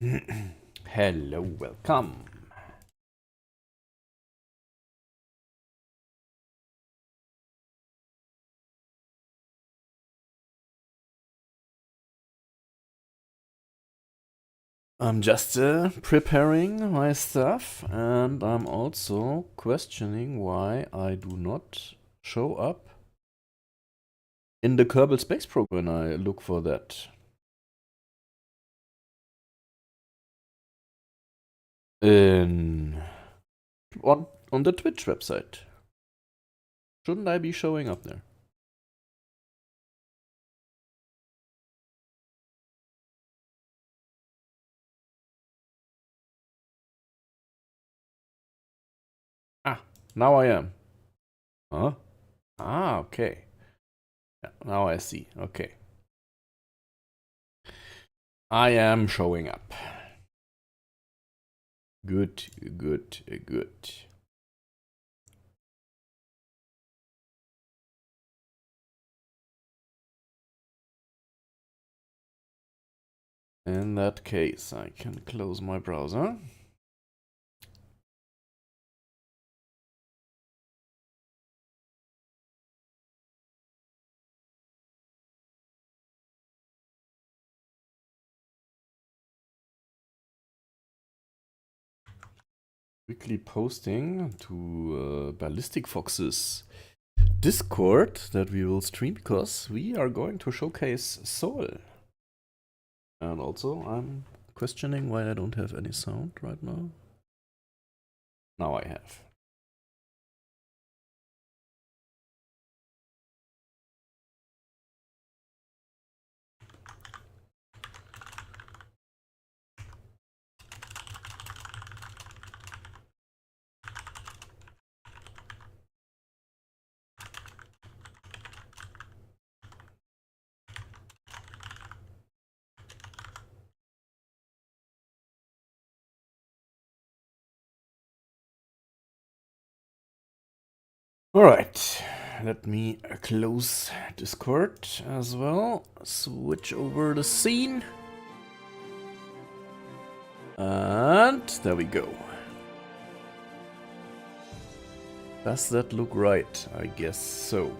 Hello, welcome. I'm just preparing my stuff, and I'm also questioning why I do not show up in the Kerbal Space Program when I look for that. On the Twitch website. Shouldn't I be showing up there? Ah, now I am. Huh? Ah, okay. Yeah, now I see. Okay. I am showing up. Good, good, good. In that case, I can close my browser. Quickly posting to Ballistic Fox's Discord that we will stream because we are going to showcase Soul. And also, I'm questioning why I don't have any sound right now. Now I have. Alright, let me close Discord as well. Switch over the scene. And there we go. Does that look right? I guess so.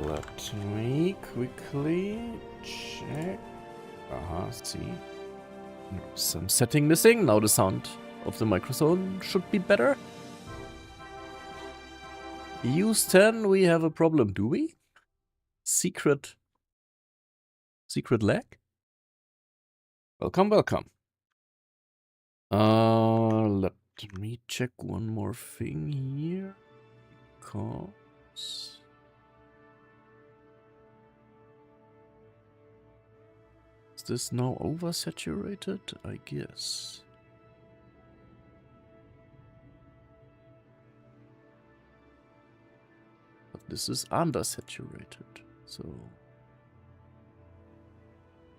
Let me quickly check. See. No, some setting missing. Now the sound of the microphone should be better. Use 10, we have a problem, do we? Secret lag? Welcome, welcome. Let me check one more thing here. Because... is this now oversaturated? I guess. But this is undersaturated, so...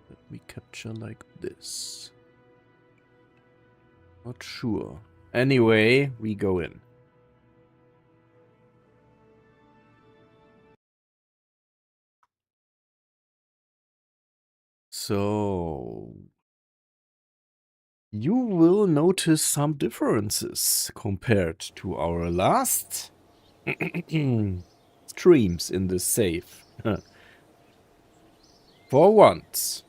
let me capture like this. Not sure. Anyway, we go in. So... you will notice some differences compared to our last streams in this save. For once,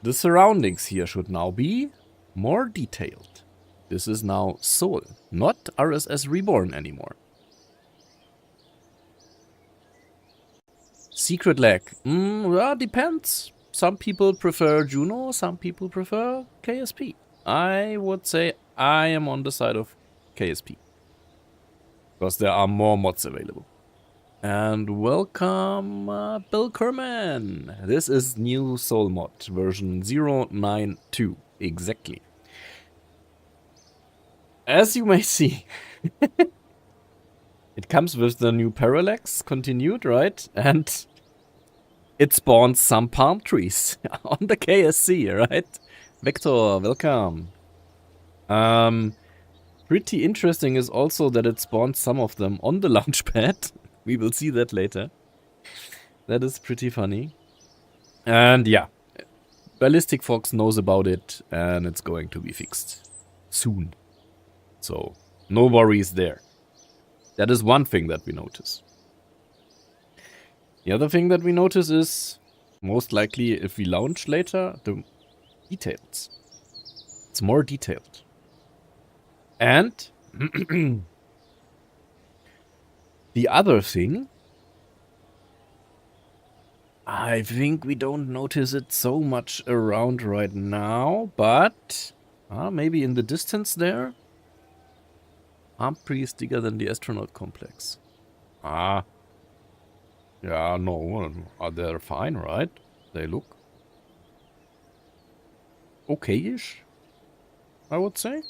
the surroundings here should now be more detailed. This is now Soul, not RSS Reborn anymore. Secret lag. Well, depends. Some people prefer Juno, some people prefer KSP. I would say I am on the side of KSP. Because there are more mods available. And welcome, Bill Kerman. This is new Soul mod, version 092. Exactly. As you may see, it comes with the new parallax continued, right? And it spawns some palm trees on the KSC, right? Vector, welcome. Pretty interesting is also that it spawns some of them on the launchpad. We will see that later. That is pretty funny. And yeah, Ballistic Fox knows about it, and it's going to be fixed soon. So, no worries there. That is one thing that we notice. The other thing that we notice is, most likely if we launch later, the details. It's more detailed. And the other thing, I think we don't notice it so much around right now, but maybe in the distance there. Pretty bigger than the astronaut complex. Yeah, no, they're fine, right? They look okay-ish, I would say.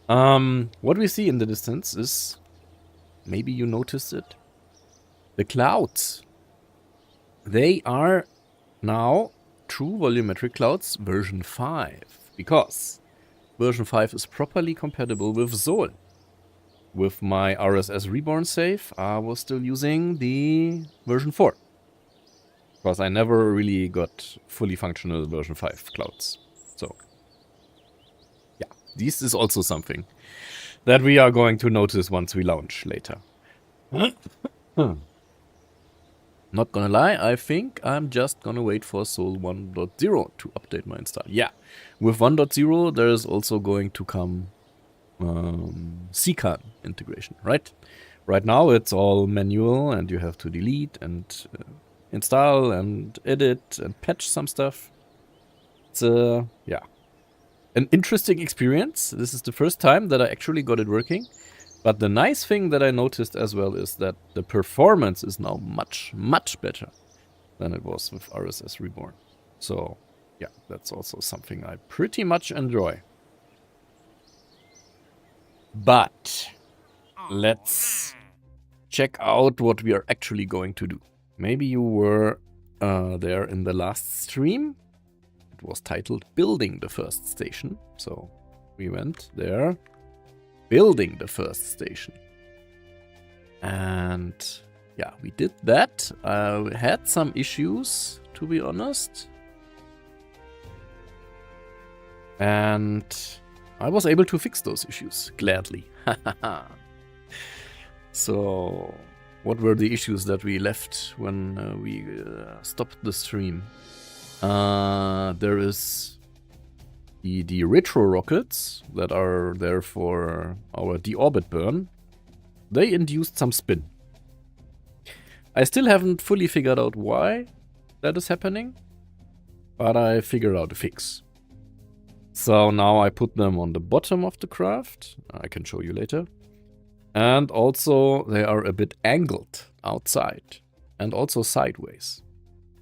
What we see in the distance is, maybe you noticed it, the clouds. They are now true volumetric clouds version 5, because version 5 is properly compatible with Sol. With my RSS Reborn save, I was still using the version 4. Because I never really got fully functional version 5 clouds. So, yeah, this is also something that we are going to notice once we launch later. Not gonna lie, I think I'm just gonna wait for Sol 1.0 to update my install. Yeah, with 1.0 there is also going to come CCAN integration, right? Right now it's all manual and you have to delete and install and edit and patch some stuff. It's yeah, an interesting experience. This is the first time that I actually got it working. But the nice thing that I noticed as well is that the performance is now much, much better than it was with RSS Reborn. So yeah, that's also something I pretty much enjoy. But let's check out what we are actually going to do. Maybe you were there in the last stream. It was titled Building the First Station. So we went there, building the first station. And yeah, we did that. I had some issues, to be honest. And I was able to fix those issues, gladly. So, what were the issues that we left when we stopped the stream? There is the retro rockets that are there for our deorbit burn. They induced some spin. I still haven't fully figured out why that is happening, but I figured out a fix. So now I put them on the bottom of the craft. I can show you later. And also they are a bit angled outside and also sideways.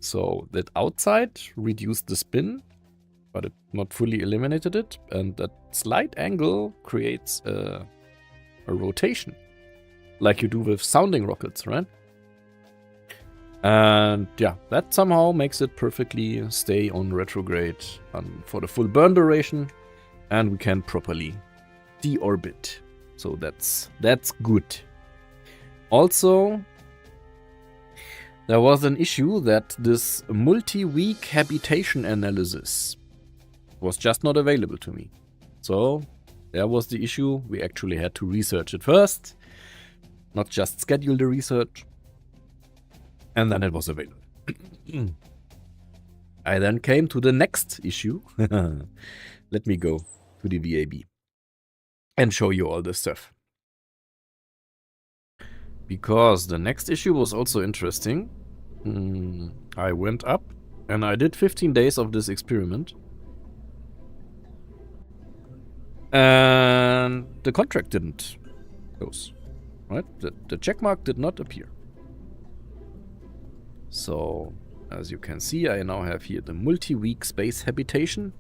So that outside reduced the spin, but it not fully eliminated it. And that slight angle creates a rotation, like you do with sounding rockets, right? And yeah, that somehow makes it perfectly stay on retrograde for the full burn duration, and we can properly deorbit. So that's good. Also, there was an issue that this multi-week habitation analysis was just not available to me. So there was the issue. We actually had to research it first, not just schedule the research. And then it was available. I then came to the next issue. Let me go to the VAB and show you all this stuff. Because the next issue was also interesting. I went up and I did 15 days of this experiment. And the contract didn't close. Right? The checkmark did not appear. So, as you can see, I now have here the multi-week space habitation.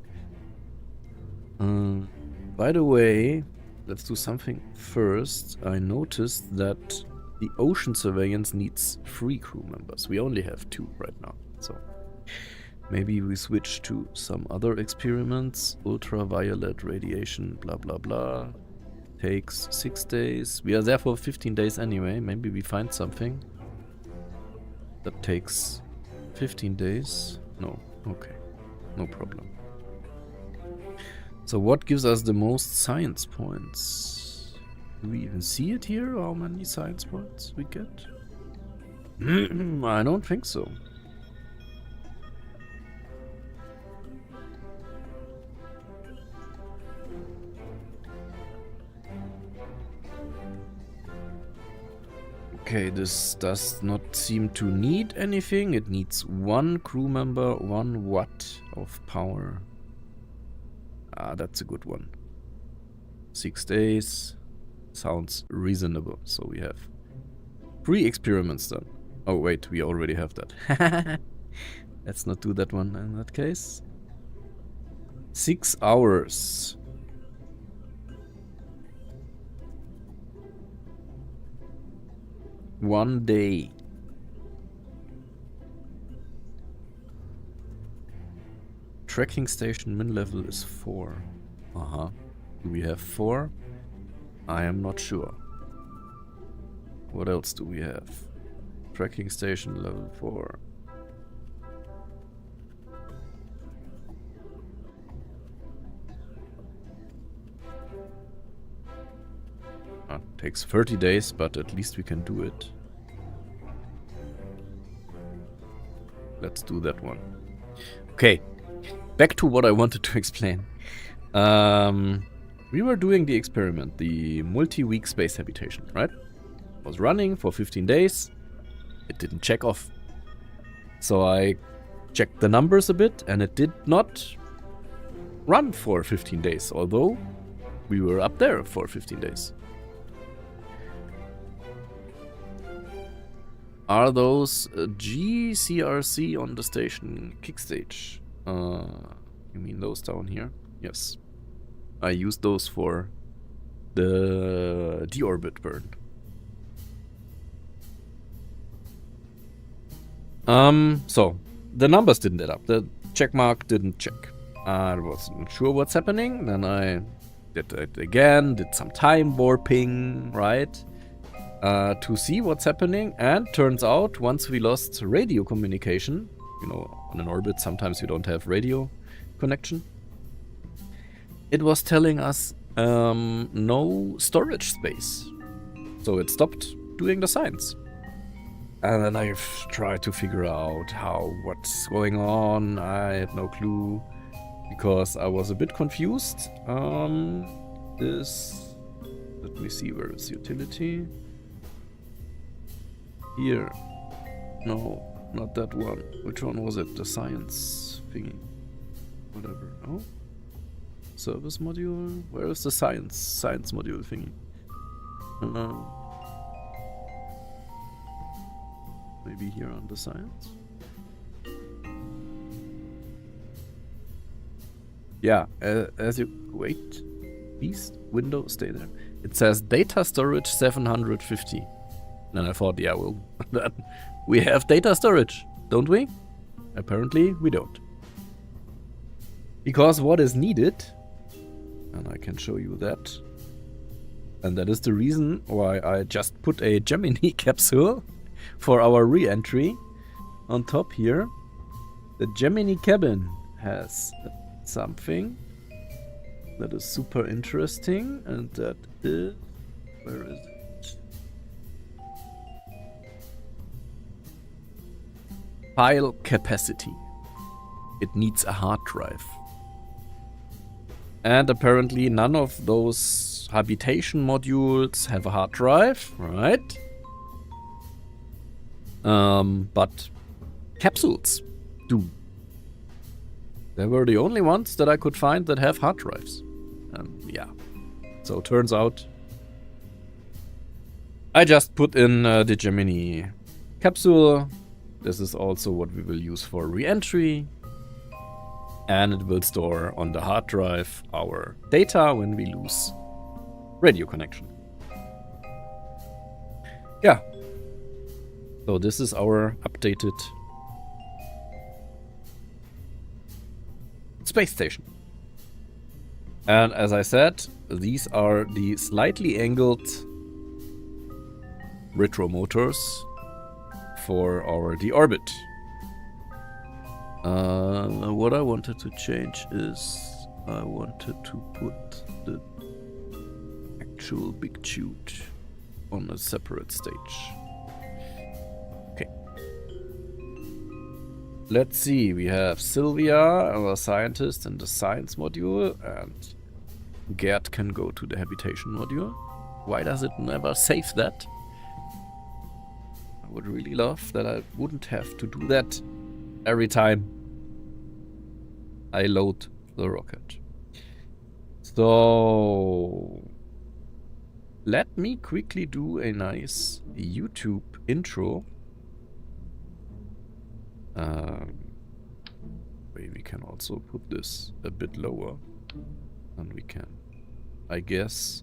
By the way, let's do something first. I noticed that the ocean surveillance needs 3 crew members. We only have 2 right now. So, maybe we switch to some other experiments. Ultraviolet radiation, blah blah blah. Takes 6 days. We are there for 15 days anyway. Maybe we find something that takes 15 days. No, okay. no problem. So what gives us the most science points? Do we even see it here, how many science points we get? I don't think so. Okay, this does not seem to need anything. It needs 1 crew member, 1 watt of power. Ah, that's a good one. 6 days. Sounds reasonable. So we have 3 experiments done. Oh wait, we already have that. Let's not do that one in that case. 6 hours. One day. Tracking station min level is 4. Uh-huh. Do we have 4? I am not sure. What else do we have? Tracking station level 4. Takes 30 days, but at least we can do it. Let's do that one. Okay, back to what I wanted to explain. We were doing the experiment, the multi-week space habitation, right? It was running for 15 days. It didn't check off. So I checked the numbers a bit, and it did not run for 15 days, although we were up there for 15 days. Are those GCRC on the station kick stage? You mean those down here? Yes. I used those for the deorbit burn. So the numbers didn't add up. The check mark didn't check. I wasn't sure what's happening. Then I did it again, did some time warping, right? To see what's happening, and turns out once we lost radio communication, you know, on an orbit sometimes you don't have radio connection, it was telling us no storage space. So it stopped doing the science. And then I've tried to figure out what's going on. I had no clue because I was a bit confused. Let me see, where is utility? Here. No, not that one. Which one was it? The science thingy. Whatever. Oh? Service module? Where is the science module thingy? Maybe here on the science? Yeah, as you... Wait. East window, stay there. It says data storage 750. And I thought, yeah, well, we have data storage, don't we? Apparently, we don't. Because what is needed, and I can show you that, and that is the reason why I just put a Gemini capsule for our re-entry on top here. The Gemini cabin has something that is super interesting, and that is... Where is it? File capacity. It needs a hard drive. And apparently none of those habitation modules have a hard drive, right? But capsules do. They were the only ones that I could find that have hard drives. Yeah. So it turns out I just put in the Gemini capsule. This is also what we will use for re-entry. And it will store on the hard drive our data when we lose radio connection. Yeah. So this is our updated space station. And as I said, these are the slightly angled retro motors for our deorbit. What I wanted to change is I wanted to put the actual big chute on a separate stage. Okay. Let's see, we have Sylvia, our scientist, in the science module, and Gerd can go to the habitation module. Why does it never save that? I would really love that I wouldn't have to do that every time I load the rocket. So let me quickly do a nice YouTube intro. We can also put this a bit lower, and we can, I guess,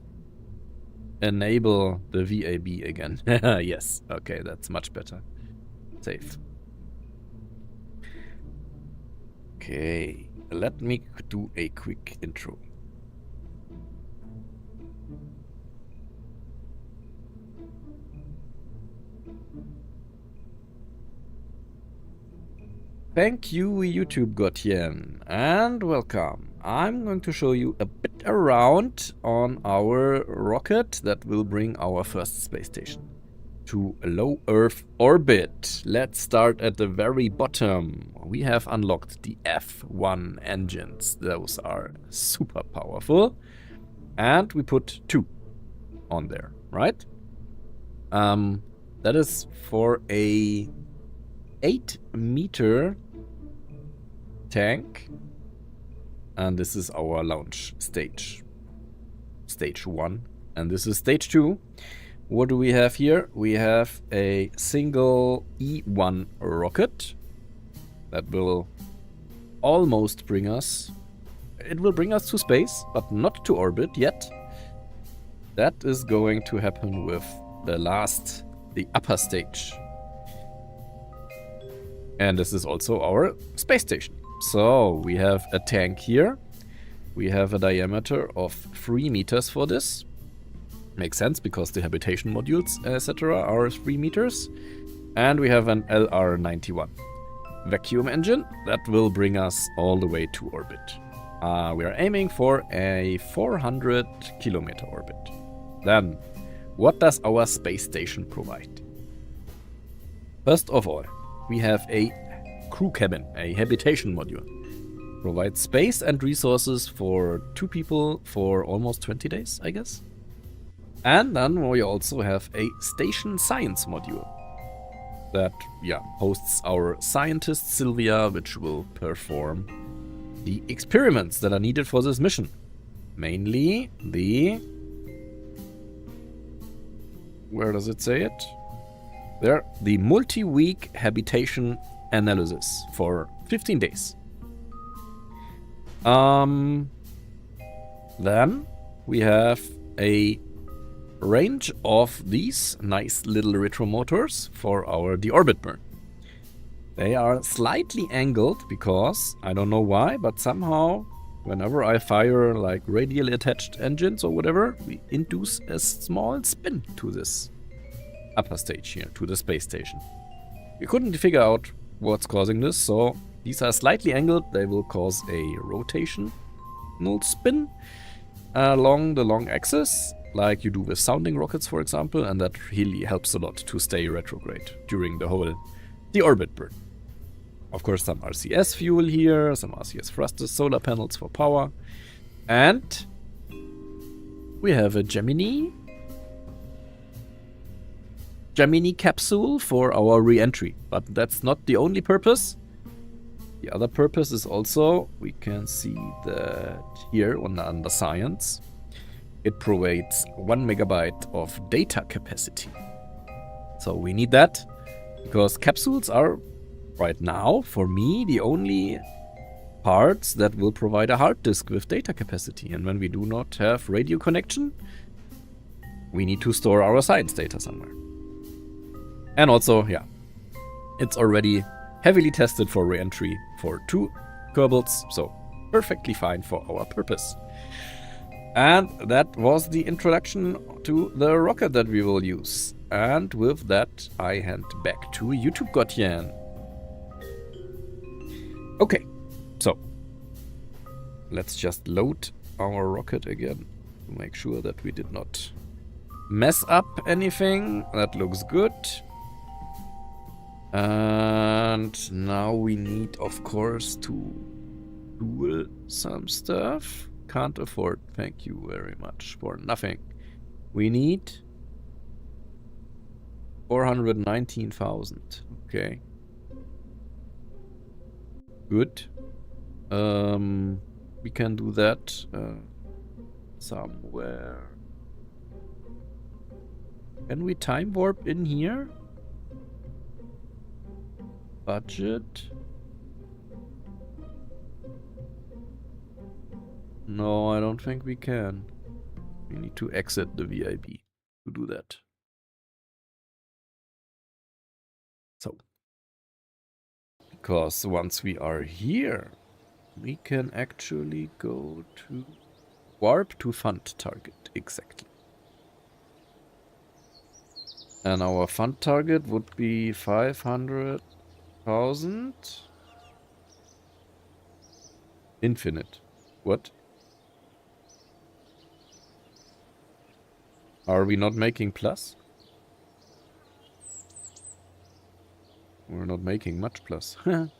enable the VAB again. Yes, okay, that's much better. Save. Okay, let me do a quick intro. Thank you, YouTube Gotyen, and welcome. I'm going to show you a bit around on our rocket that will bring our first space station to a low Earth orbit. Let's start at the very bottom. We have unlocked the F-1 engines. Those are super powerful. And we put 2 on there, right? That is for a 8-meter tank, and this is our launch stage, stage 1, and this is stage 2. What do we have here? We have a single E1 rocket that will almost bring us, it will bring us to space, but not to orbit yet. That is going to happen with the upper stage. And this is also our space station. So we have a tank here. We have a diameter of 3 meters for this. Makes sense because the habitation modules, etc. are 3 meters. And we have an LR-91 vacuum engine that will bring us all the way to orbit. We are aiming for a 400 kilometer orbit. Then, what does our space station provide? First of all, we have a crew cabin, a habitation module. Provides space and resources for 2 people for almost 20 days, I guess. And then we also have a station science module that, hosts our scientist Sylvia, which will perform the experiments that are needed for this mission. Mainly where does it say it? There, the multi-week habitation analysis for 15 days. Then we have a range of these nice little retromotors for our deorbit burn. They are slightly angled because, I don't know why, but somehow whenever I fire like radially attached engines or whatever, we induce a small spin to this upper stage here, to the space station. We couldn't figure out what's causing this, so these are slightly angled. They will cause a rotational spin along the long axis, like you do with sounding rockets, for example, and that really helps a lot to stay retrograde during the whole deorbit burn. Of course, some RCS fuel here, some RCS thrusters, solar panels for power, and we have a Gemini capsule for our re-entry, but that's not the only purpose. The other purpose is also, we can see that here under science, it provides 1 megabyte of data capacity. So we need that because capsules are right now, for me, the only parts that will provide a hard disk with data capacity. And when we do not have radio connection, we need to store our science data somewhere. And also, it's already heavily tested for re-entry for 2 Kerbals, so perfectly fine for our purpose. And that was the introduction to the rocket that we will use. And with that, I hand back to YouTube Gotyen. Okay, so let's just load our rocket again to make sure that we did not mess up anything. That looks good. And now we need, of course, to duel some stuff. Can't afford, thank you very much for nothing. We need 419,000. Okay. Good. We can do that somewhere. Can we time warp in here? Budget? No, I don't think we can. We need to exit the VIB to do that. So, because once we are here, we can actually go to warp to fund target, exactly. And our fund target would be 500,000. Infinite. What? Are we not making plus? We're not making much plus. Wait.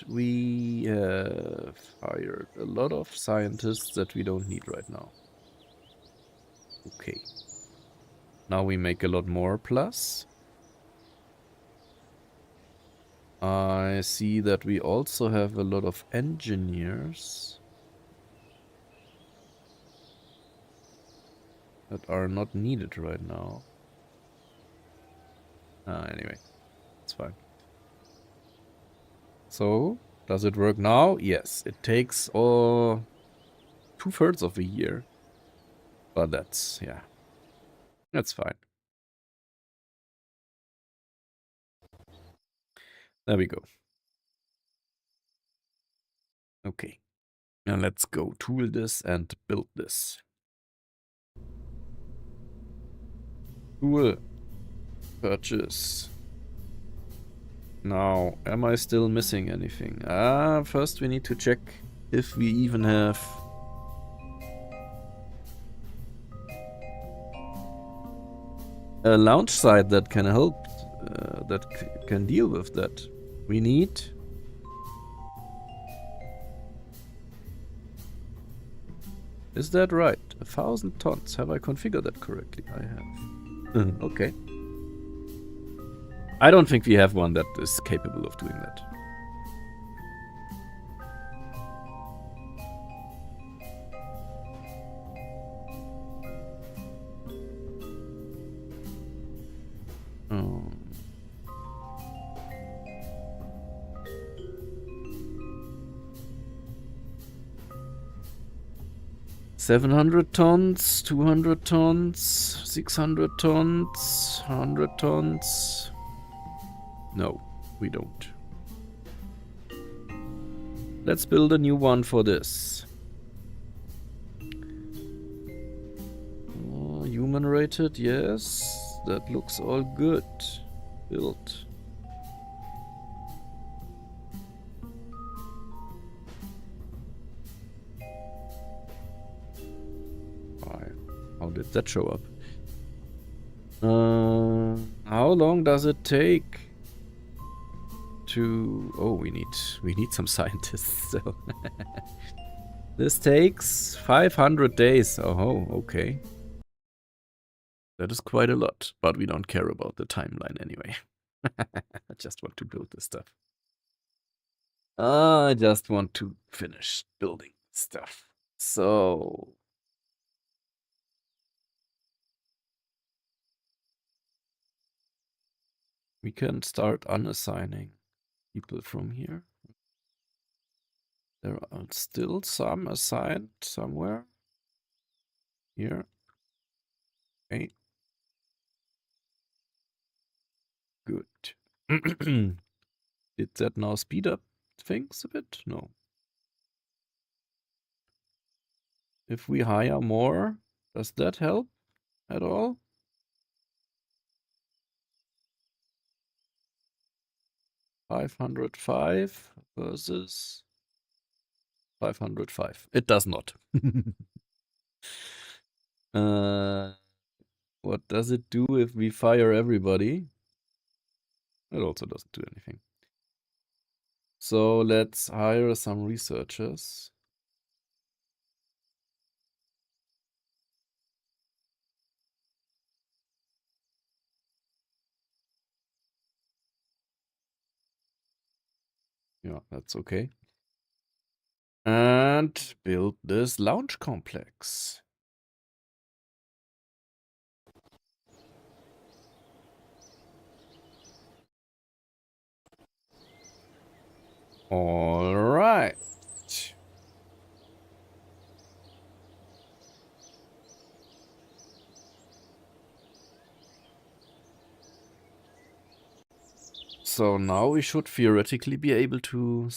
We have hired a lot of scientists that we don't need right now. Okay. Now we make a lot more plus. I see that we also have a lot of engineers that are not needed right now. Anyway, it's fine. So, does it work now? Yes, it takes 2/3 of a year. But that's, yeah, that's fine. There we go. Okay. Now let's go tool this and build this. Tool. Purchase. Now, am I still missing anything? First we need to check if we even have a launch site that can help, that can deal with that. We need Is that right? 1,000 tons. Have I configured that correctly? I have. Okay. I don't think we have one that is capable of doing that. Oh. 700 tons, 200 tons, 600 tons, 100 tons. No, we don't. Let's build a new one for this. Human rated, yes. That looks all good. Built. How did that show up? How long does it take to... Oh, we need some scientists, so... This takes 500 days. Oh, okay. That is quite a lot, but we don't care about the timeline anyway. I just want to build this stuff. I just want to finish building stuff. So... we can start unassigning people from here. There are still some assigned somewhere. Here. Okay. Good. Did that now speed up things a bit? No. If we hire more, does that help at all? 505 versus 505. It does not. What does it do if we fire everybody? It also doesn't do anything. So let's hire some researchers. Yeah, that's okay. And build this lounge complex. All right. So now we should theoretically be able to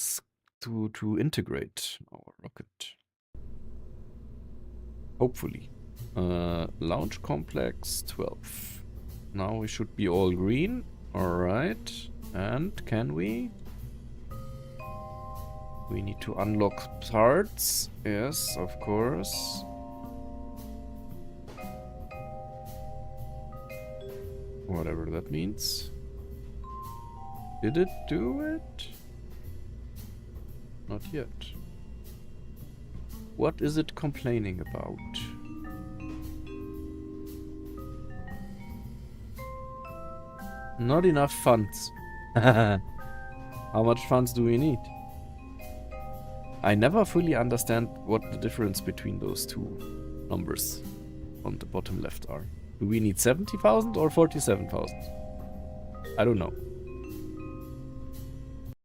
integrate our rocket. Hopefully. Launch complex 12. Now we should be all green. All right. And can we? We need to unlock parts. Yes, of course. Whatever that means. Did it do it? Not yet. What is it complaining about? Not enough funds. How much funds do we need? I never fully understand what the difference between those two numbers on the bottom left are. Do we need 70,000 or 47,000? I don't know.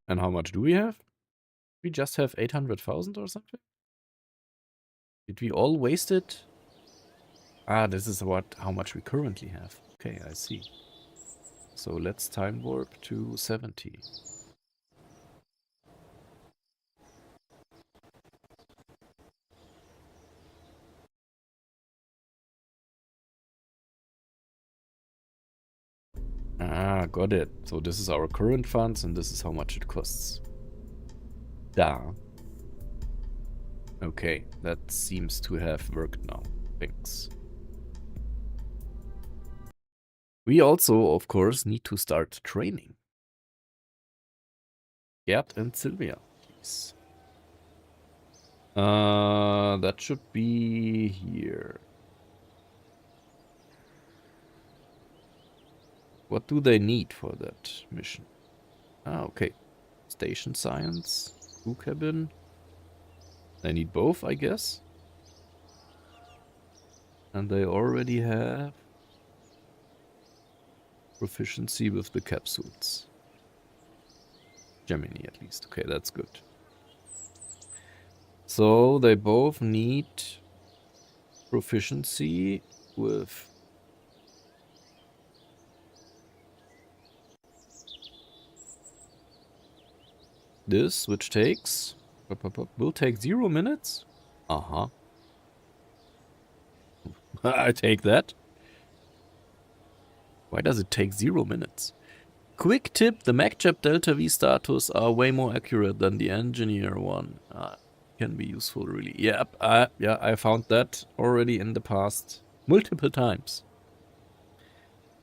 And how much do we have? We just have 800,000 or something? Did we all waste it? Ah, this is how much we currently have. Okay, I see. So let's time warp to 70. Ah, got it. So this is our current funds and this is how much it costs. Da. Okay, that seems to have worked now. Thanks. We also, of course, need to start training. Gerd and Sylvia, please. That should be here. What do they need for that mission? Ah, okay. Station science, crew cabin. They need both, I guess. And they already have proficiency with the capsules. Gemini, at least. Okay, that's good. So they both need proficiency with this, which takes... will take 0 minutes? Uh-huh. I take that. Why does it take 0 minutes? Quick tip, the MacJab Delta V status are way more accurate than the Engineer one. Can be useful, really. Yep, yeah, I found that already in the past multiple times.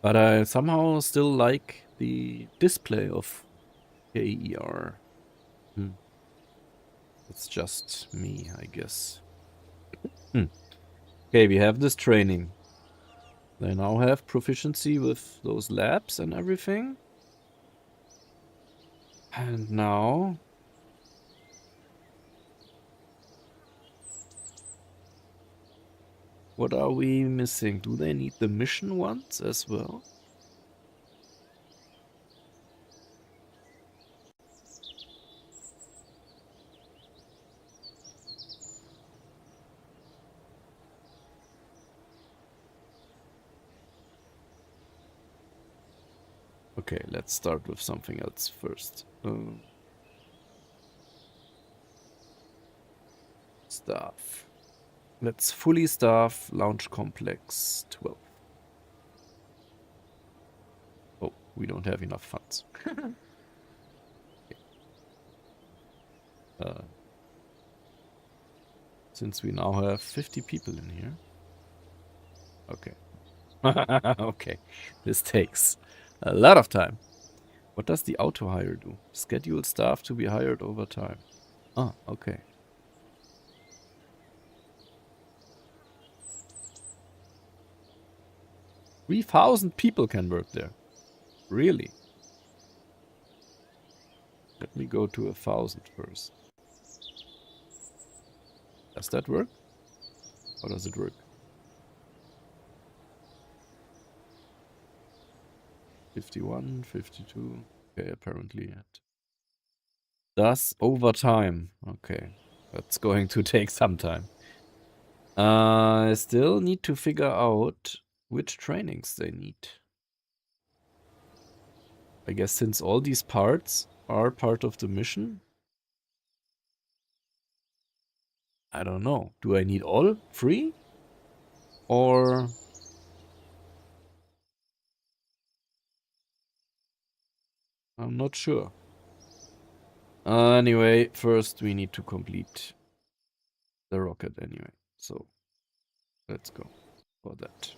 But I somehow still like the display of KER. It's just me, I guess. Okay, we have this training. They now have proficiency with those labs and everything. And now... what are we missing? Do they need the mission ones as well? Okay, let's start with something else first. Staff. Let's fully staff Launch Complex 12. Oh, we don't have enough funds. Since we now have 50 people in here. Okay. Okay. This takes a lot of time. What does the auto hire do? Schedule staff to be hired over time. Oh, okay. 3,000 people can work there. Really? Let me go to 1,000 first. Does that work? How does it work? 51, 52. Okay, apparently it does overtime. Okay, that's going to take some time. I still need to figure out which trainings they need. I guess since all these parts are part of the mission, I don't know. Do I need all free? Or... I'm not sure. Anyway, first we need to complete the rocket anyway. So, let's go for that.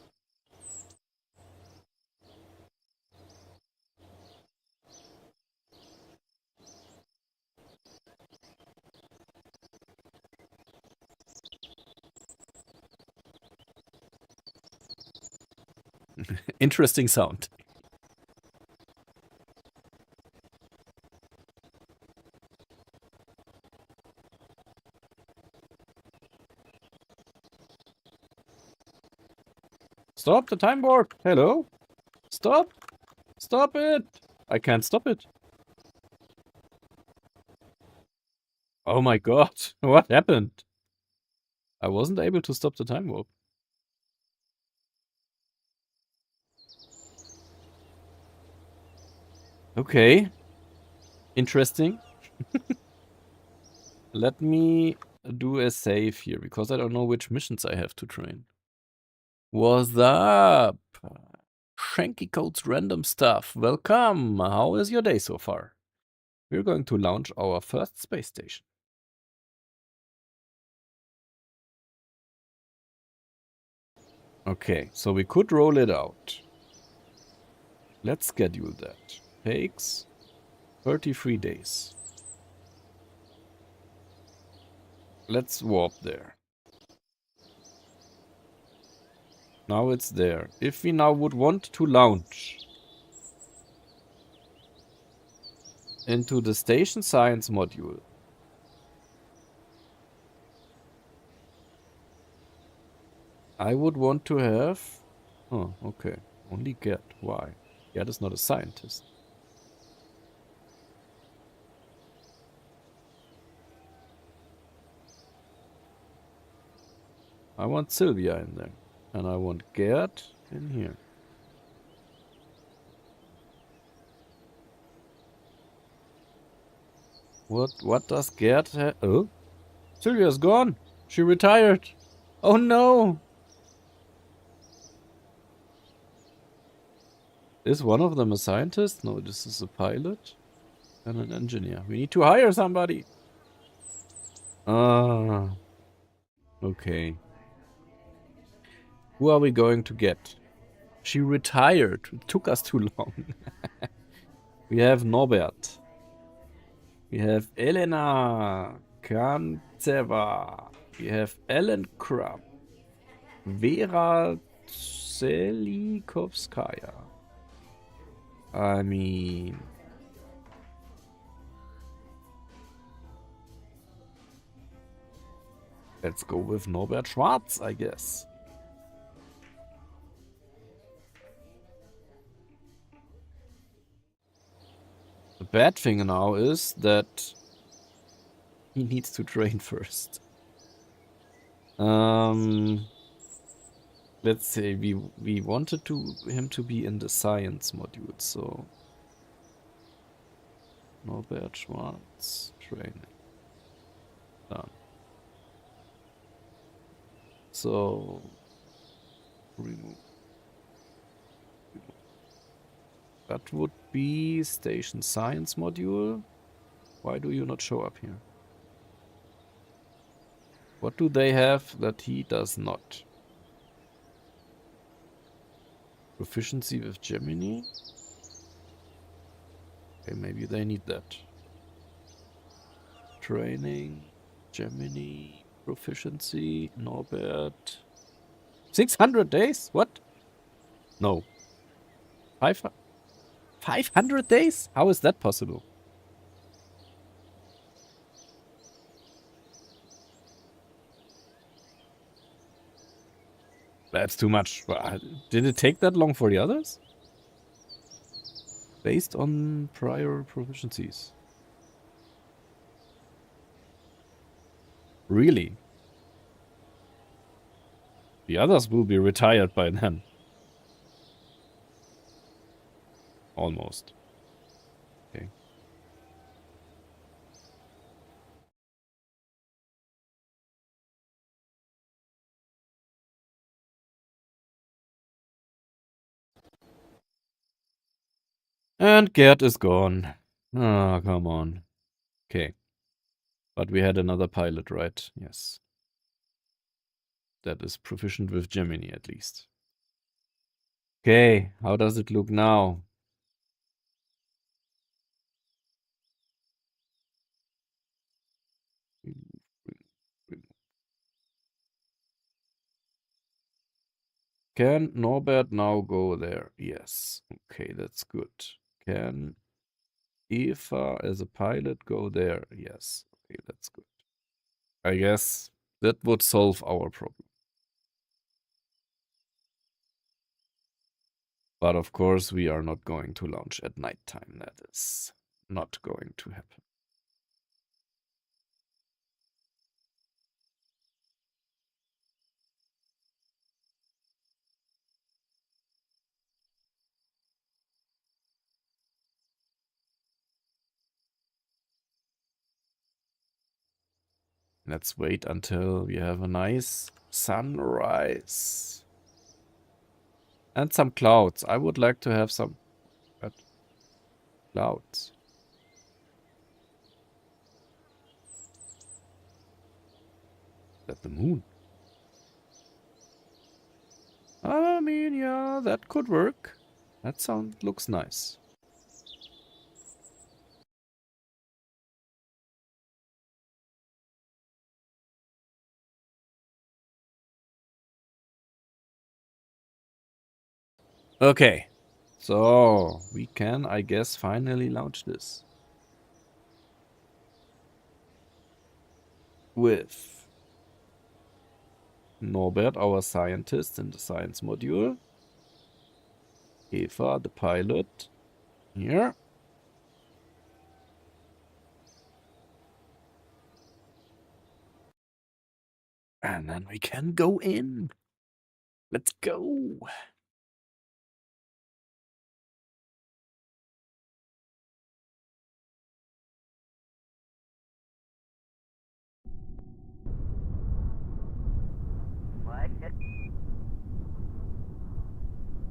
Interesting sound. Stop the time warp! Hello? Stop! Stop it! I can't stop it. Oh my god, what happened? I wasn't able to stop the time warp. Okay. Interesting. Let me do a save here, because I don't know which missions I have to train. What's up? Shanky Code's random stuff. Welcome. How is your day so far? We're going to launch our first space station. Okay, so we could roll it out. Let's schedule that. Takes 33 days. Let's warp there. Now it's there. If we now would want to launch into the station science module, I would want to have... Oh, okay. Only Gert. Why? Gert is not a scientist. I want Sylvia in there. And I want Gert in here. What does Gert have? Oh? Sylvia's gone. She retired. Oh no! Is one of them a scientist? No, this is a pilot and an engineer. We need to hire somebody. Ah. Okay. Who are we going to get? She retired. It took us too long. We have Norbert. We have Elena Kantseva. We have Ellen Krupp. Vera Selikovskaya. I mean... Let's go with Norbert Schwarz, I guess. The bad thing now is that he needs to train first. Let's say we wanted him to be in the science module, so Norbert Schwarz training done. So remove. That would be station science module. Why do you not show up here? What do they have that he does not? Proficiency with Gemini? Okay, maybe they need that. Training, Gemini, proficiency, Norbert. 600 days? What? No. 500 days? How is that possible? That's too much. Did it take that long for the others? Based on prior proficiencies. Really? The others will be retired by then. Almost. Okay. And Gerd is gone. Oh, come on. Okay. But we had another pilot, right? Yes. That is proficient with Gemini, at least. Okay, how does it look now? Can Norbert now go there? Yes. Okay, that's good. Can Eva as a pilot go there? Yes. Okay, that's good. I guess that would solve our problem. But of course, we are not going to launch at nighttime. That is not going to happen. Let's wait until we have a nice sunrise. And some clouds. I would like to have some clouds. Is that the moon? I mean, yeah, that could work. That looks nice. Okay. So, we can, I guess, finally launch this. With Norbert, our scientist in the science module. Eva, the pilot. Here. And then we can go in. Let's go.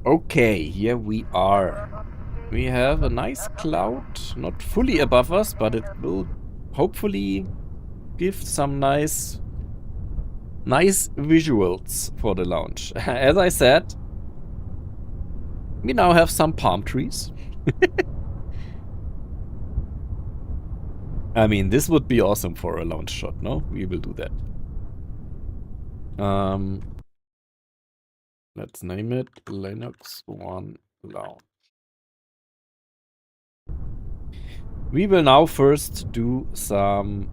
Okay, here we are. We have a nice cloud, not fully above us, but it will hopefully give some nice visuals for the launch. As I said, we now have some palm trees. I mean, this would be awesome for a launch shot, no? We will do that. Let's name it Linux 1 launch. We will now first do some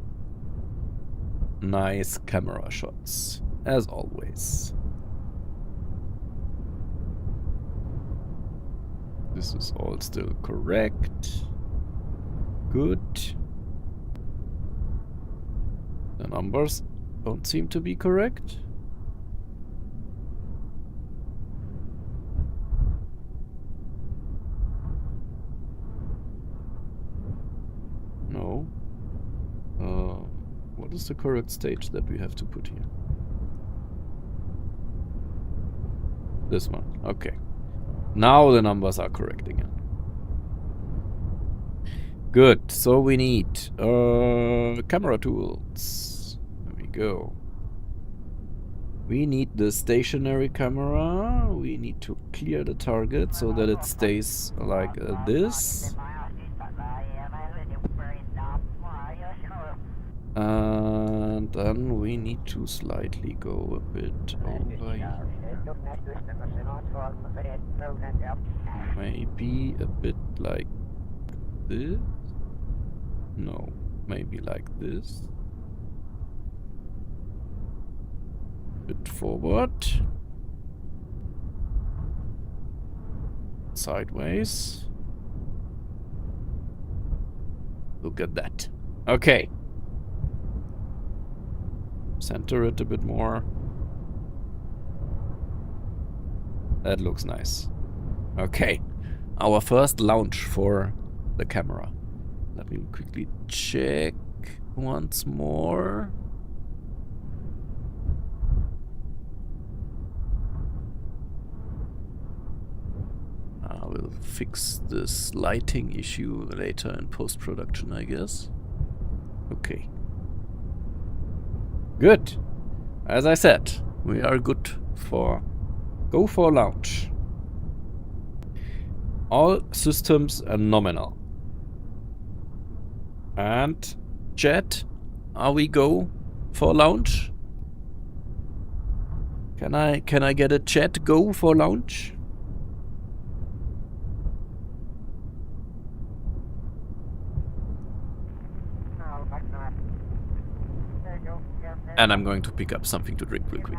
nice camera shots, as always. This is all still correct. Good. The numbers don't seem to be correct. No. What is the correct stage that we have to put here? This one. Okay. Now the numbers are correct again. Good. So we need camera tools. There we go. We need the stationary camera. We need to clear the target so that it stays like this. And then we need to slightly go a bit over here. Maybe a bit like this? No, maybe like this. Bit forward. Sideways. Look at that. Okay. Center it a bit more. That looks nice. Okay. Our first launch for the camera. Let me quickly check once more. I will fix this lighting issue later in post-production, I guess. Okay. Good. As I said, we are good for go for launch. All systems are nominal. And chat, are we go for launch? Can I get a chat go for launch? And I'm going to pick up something to drink real quick.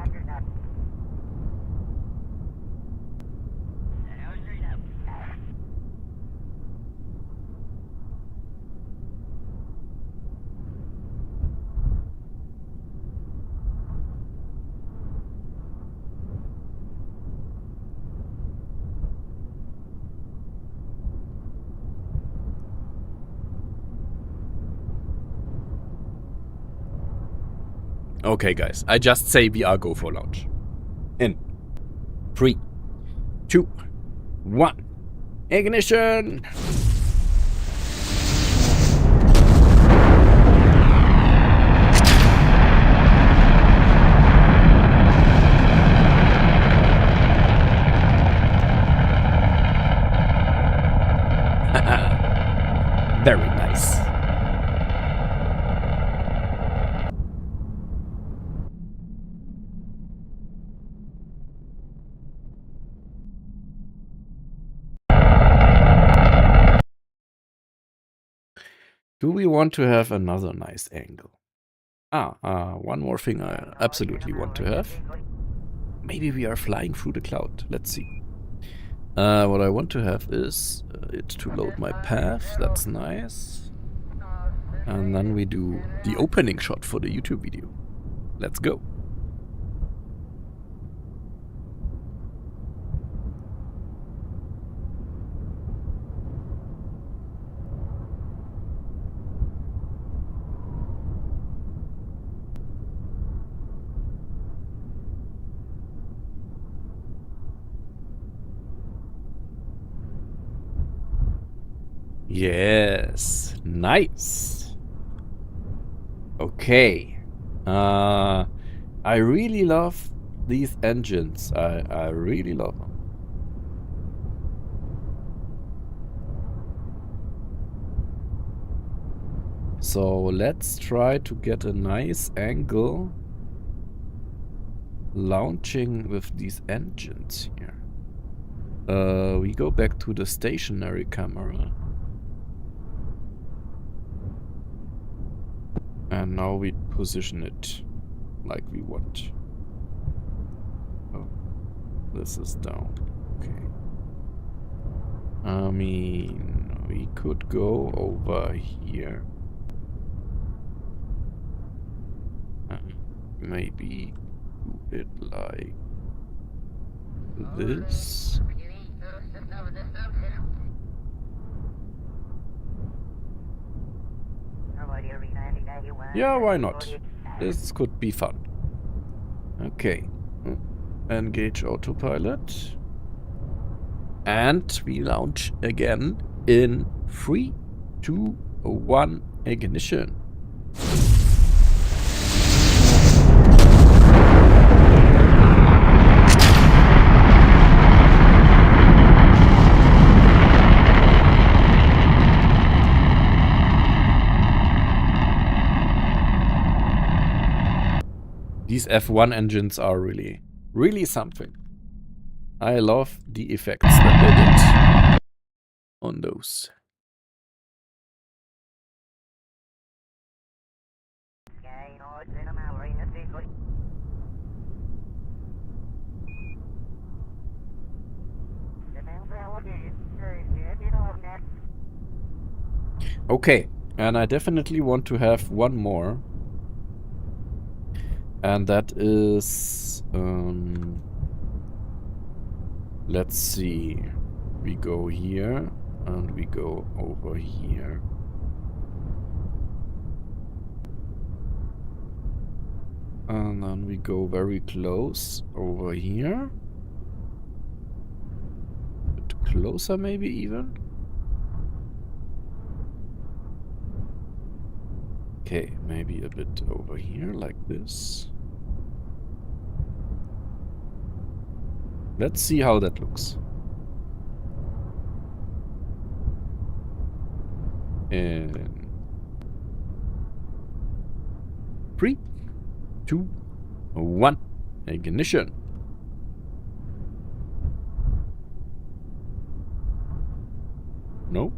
Okay, guys, I just say we are go for launch. In 3, 2, 1, ignition! Very nice. Do we want to have another nice angle? One more thing I absolutely want to have. Maybe we are flying through the cloud. Let's see. What I want to have is it to load my path. That's nice. And then we do the opening shot for the YouTube video. Let's go. Yes, nice. Okay. I really love these engines. I really love them. So let's try to get a nice angle launching with these engines here. We go back to the stationary camera. And now we position it like we want. Oh, this is down. Okay. I mean, we could go over here. Maybe do it like this. Yeah, why not? This could be fun. Okay. Engage autopilot. And we launch again in 3, 2, 1, ignition. These F1 engines are really, really something. I love the effects that they did on those. Okay, and I definitely want to have one more. And that is... let's see. We go here, and we go over here. And then we go very close over here. A bit closer maybe even. Okay, maybe a bit over here like this. Let's see how that looks. In 3, 2, 1, ignition. No?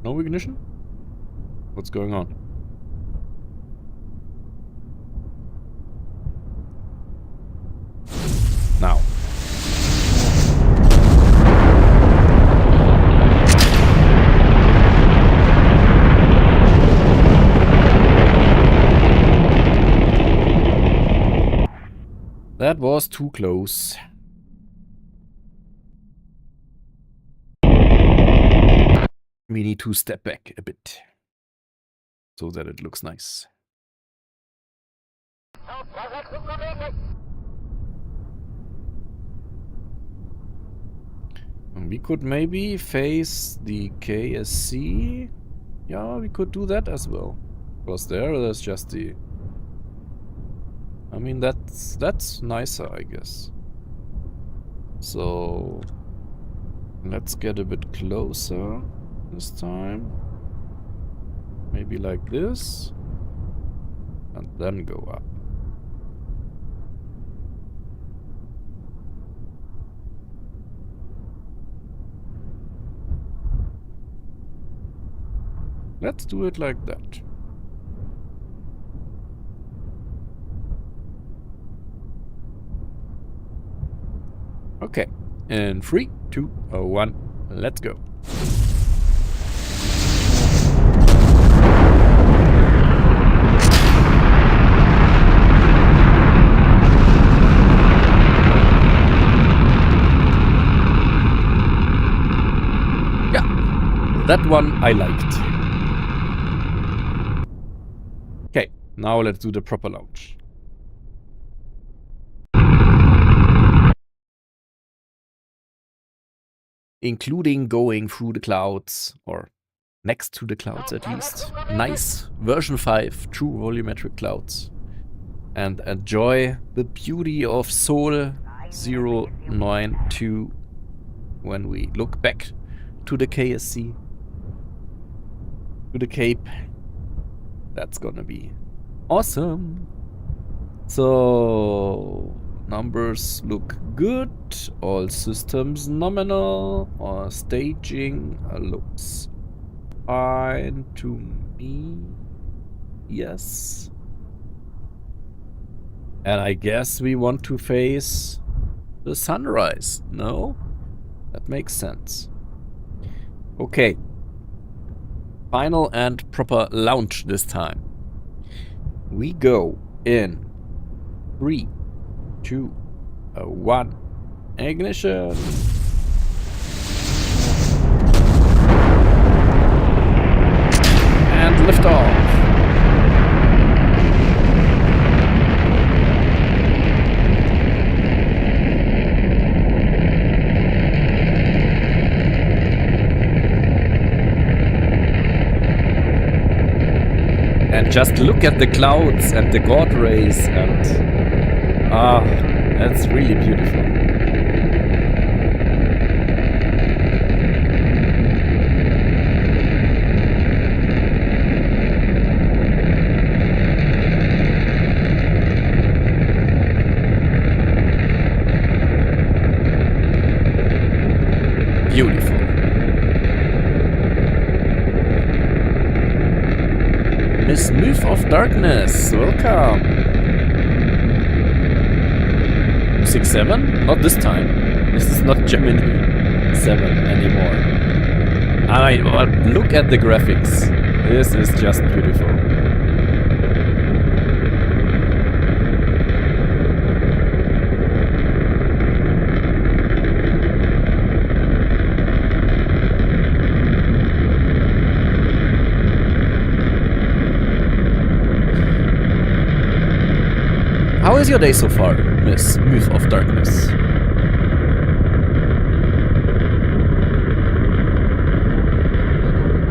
No ignition? What's going on? Now. That was too close. We need to step back a bit so that it looks nice. And we could maybe face the KSC. Yeah, we could do that as well. Because there's just the... I mean, that's nicer, I guess. So... let's get a bit closer this time. Maybe like this. And then go up. Let's do it like that. Okay. In 3, 2, 1, let's go. Yeah, that one I liked. Okay, now let's do the proper launch. Including going through the clouds, or next to the clouds at least. Nice version 5 true volumetric clouds. And enjoy the beauty of Sol 092 when we look back to the KSC, to the Cape. That's gonna be awesome. So... numbers look good, all systems nominal, our staging looks fine to me, yes. And I guess we want to face the sunrise, no? That makes sense. Okay. Final and proper launch this time. We go in 3, 2, 1, ignition. And lift off. And just look at the clouds and the God rays and... ah, that's really beautiful. Myth of Darkness, welcome. 6-7? Not this time. This is not Gemini 7 anymore. I mean, but look at the graphics. This is just beautiful. How is your day so far, Miss Myth of Darkness?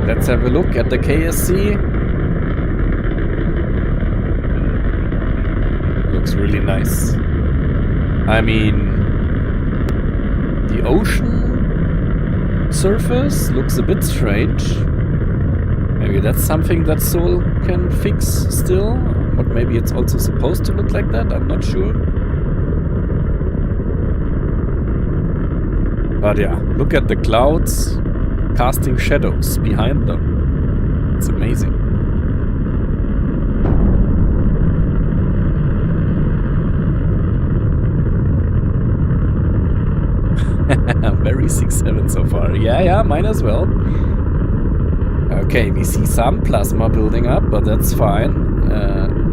Let's have a look at the KSC. Looks really nice. I mean, the ocean surface looks a bit strange. Maybe that's something that Sol can fix still. But maybe it's also supposed to look like that, I'm not sure. But yeah, look at the clouds casting shadows behind them. It's amazing. Very 6-7 so far. Yeah, mine as well. Okay, we see some plasma building up, but that's fine.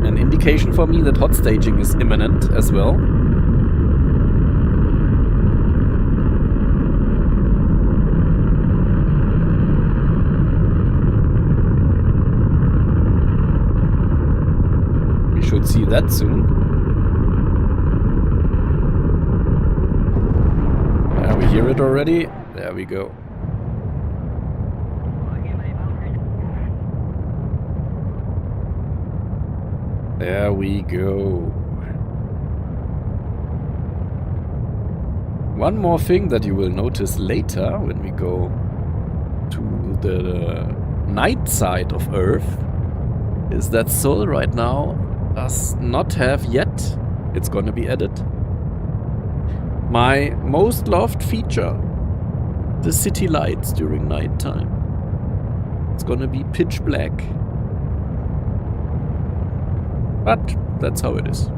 An indication for me that hot staging is imminent as well. We should see that soon. We hear it already. There we go. There we go. One more thing that you will notice later when we go to the night side of Earth is that Sol right now does not have yet, it's gonna be added, my most loved feature, the city lights during nighttime. It's gonna be pitch black. But that's how it is.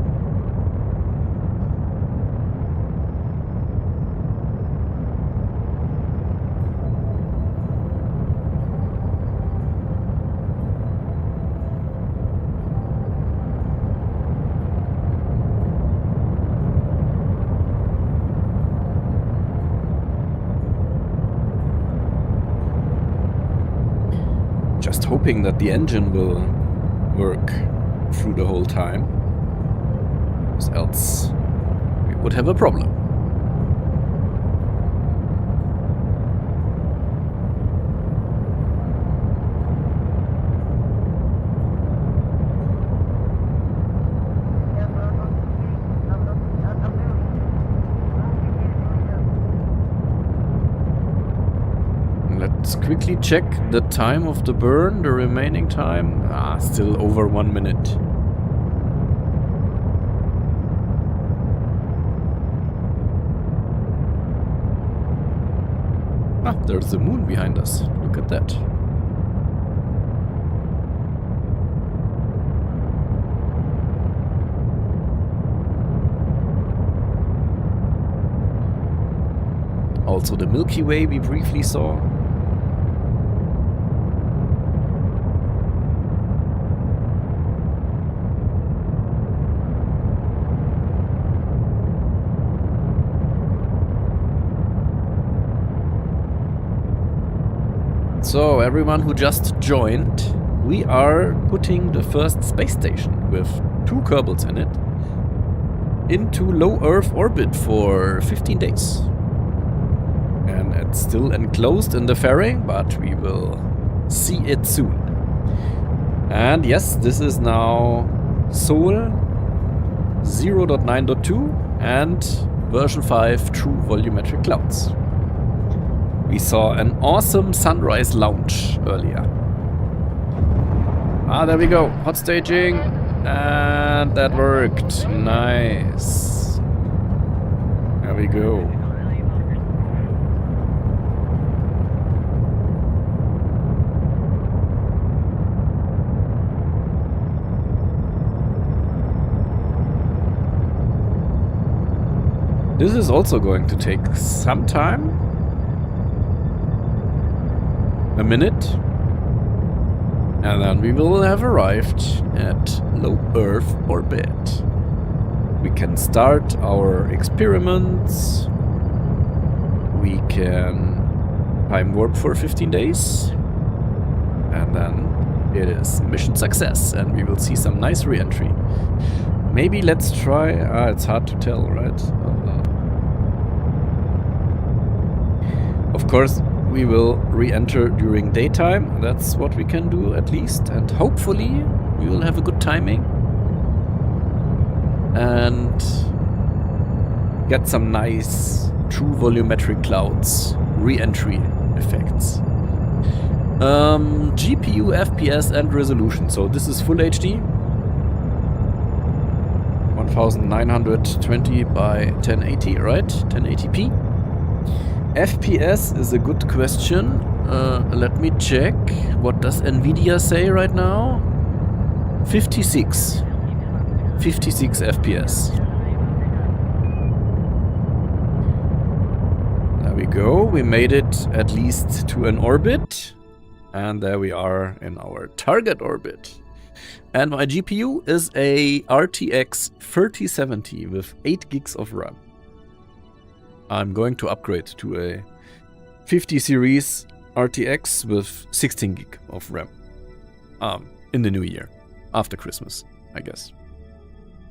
Just hoping that the engine will work through the whole time, because else we would have a problem. Let's quickly check the time of the burn, the remaining time. Still over 1 minute. There's the moon behind us. Look at that. Also the Milky Way we briefly saw. So, everyone who just joined, we are putting the first space station with 2 Kerbals in it into low Earth orbit for 15 days. And it's still enclosed in the fairing, but we will see it soon. And yes, this is now Sol 0.9.2 and version 5 true volumetric clouds. We saw an awesome sunrise launch earlier. There we go. Hot staging. And that worked. Nice. There we go. This is also going to take some time. A minute. And then we will have arrived at low Earth orbit. We can start our experiments. We can time warp for 15 days. And then it is mission success and we will see some nice re-entry. Maybe let's try... it's hard to tell, right? Of course, we will re-enter during daytime. That's what we can do at least. And hopefully we will have a good timing. And get some nice true volumetric clouds re-entry effects. GPU, FPS and resolution. So this is full HD. 1920 by 1080, right? 1080p. FPS is a good question. Let me check. What does Nvidia say right now? 56. 56 FPS. There we go. We made it at least to an orbit. And there we are in our target orbit. And my GPU is a RTX 3070 with 8 gigs of RAM. I'm going to upgrade to a 50 series RTX with 16 gig of RAM. In the new year. After Christmas, I guess.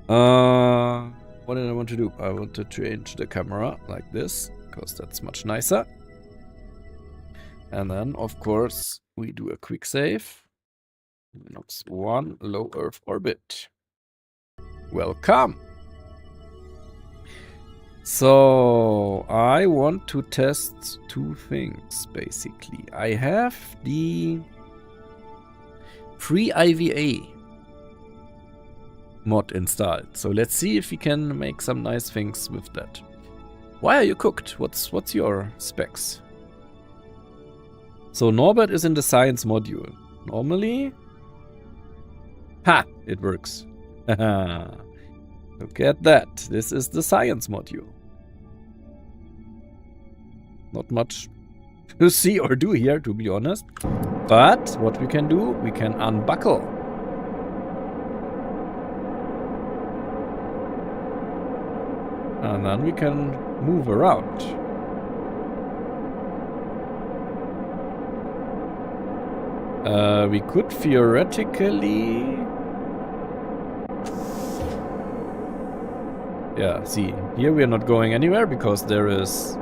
What did I want to do? I want to change the camera like this, because that's much nicer. And then, of course, we do a quick save. Notes 1, low Earth orbit. Welcome! So, I want to test two things, basically. I have the free IVA mod installed. So let's see if we can make some nice things with that. Why are you cooked? What's your specs? So Norbert is in the science module. Normally... Ha! It works. Look at that. This is the science module. Not much to see or do here, to be honest. But what we can do, we can unbuckle. And then we can move around. We could theoretically... Yeah, see, here we are not going anywhere because there is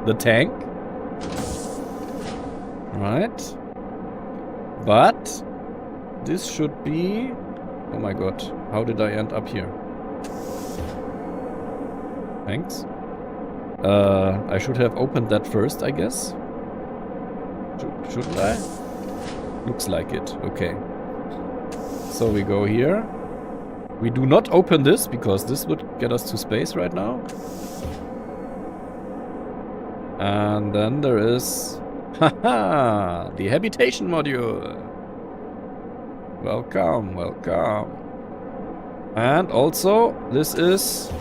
the tank. Right. But this should be... Oh my god, how did I end up here? Thanks. I should have opened that first, I guess. Shouldn't I? Looks like it. Okay. So we go here. We do not open this because this would get us to space right now. And then there is... Haha! The habitation module. Welcome, welcome. And also, this is...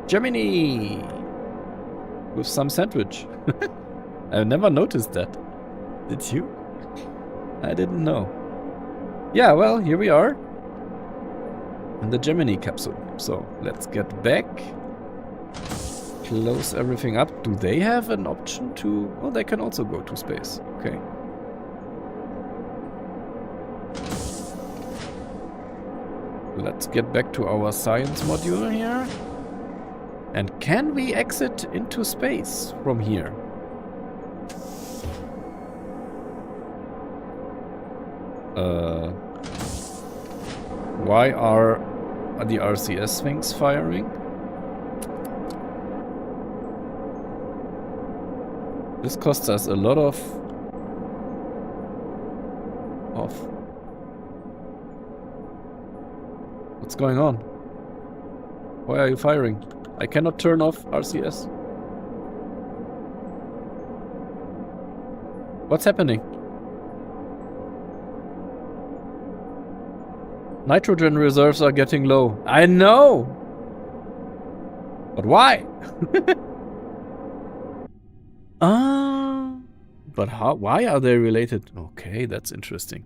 Gemini! With some sandwich. I never noticed that. Did you? I didn't know. Yeah, well, here we are. In the Gemini capsule. So, let's get back. Close everything up. Do they have an option to... Oh, they can also go to space. Okay. Let's get back to our science module here. And can we exit into space from here? Why are the RCS things firing? This costs us a lot of... What's going on? Why are you firing? I cannot turn off RCS. What's happening? Nitrogen reserves are getting low. I know! But why? But how? Why are they related? Okay, that's interesting.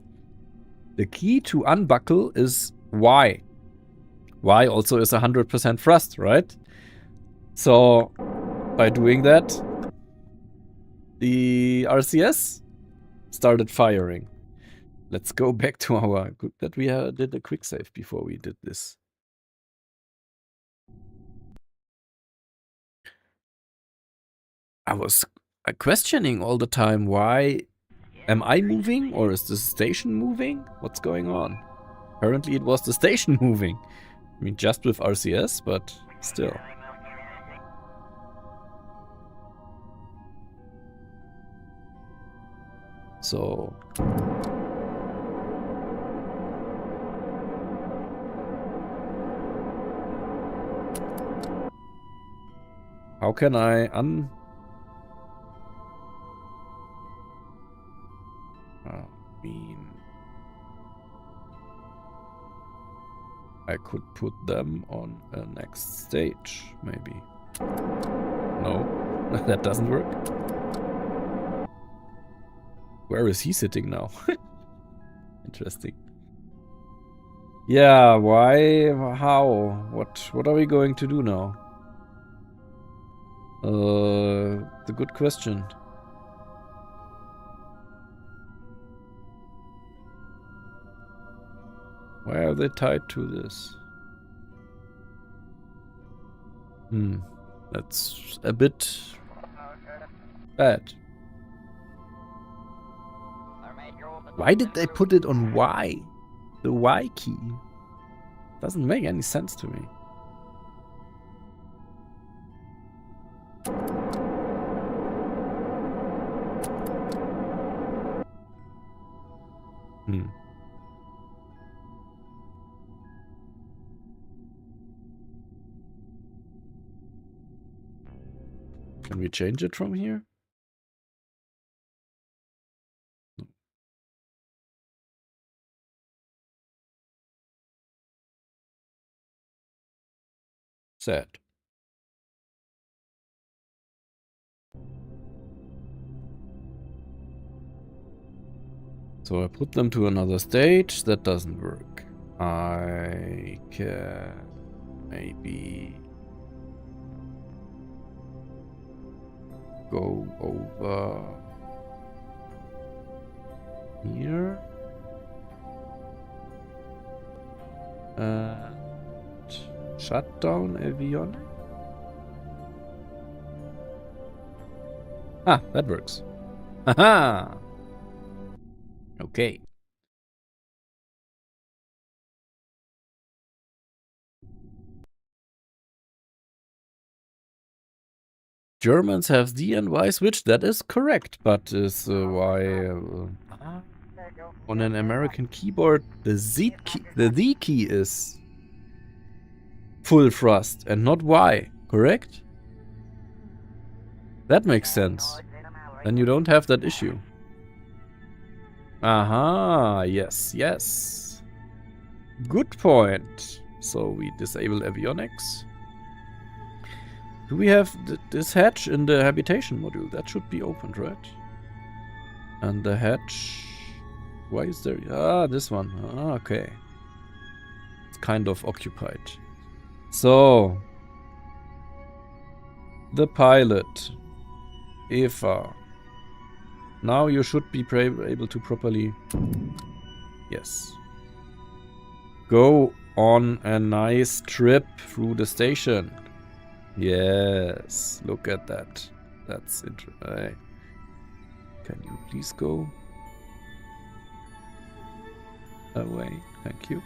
The key to unbuckle is Y. Y also is 100% thrust, right? So by doing that, the RCS started firing. Let's go back to our... Good that we did a quick save before we did this. I was questioning all the time, why am I moving or is the station moving? What's going on? Apparently it was the station moving. I mean, just with RCS, but still. So... how can I I could put them on a next stage, maybe. No, that doesn't work. Where is he sitting now? Interesting. Yeah, why? How? What are we going to do now? The good question. Why are they tied to this? That's a bit bad. Why did they put it on Y? The Y key. Doesn't make any sense to me. Can we change it from here? No. Sad. So I put them to another stage. That doesn't work. I can maybe go over here and shut down avionics. Ah, that works. Haha. Okay. Germans have D and Y switch. That is correct, but is why on an American keyboard the Z key is full thrust and not Y, correct? That makes sense. Then you don't have that issue. Aha, yes, yes. Good point. So we disable avionics. Do we have this hatch in the habitation module? That should be opened, right? And the hatch... why is there... ah, this one. Ah, okay. It's kind of occupied. So... the pilot. Eva. Now you should be able to properly... yes. Go on a nice trip through the station. Yes, look at that. That's interesting. Can you please go away? Thank you.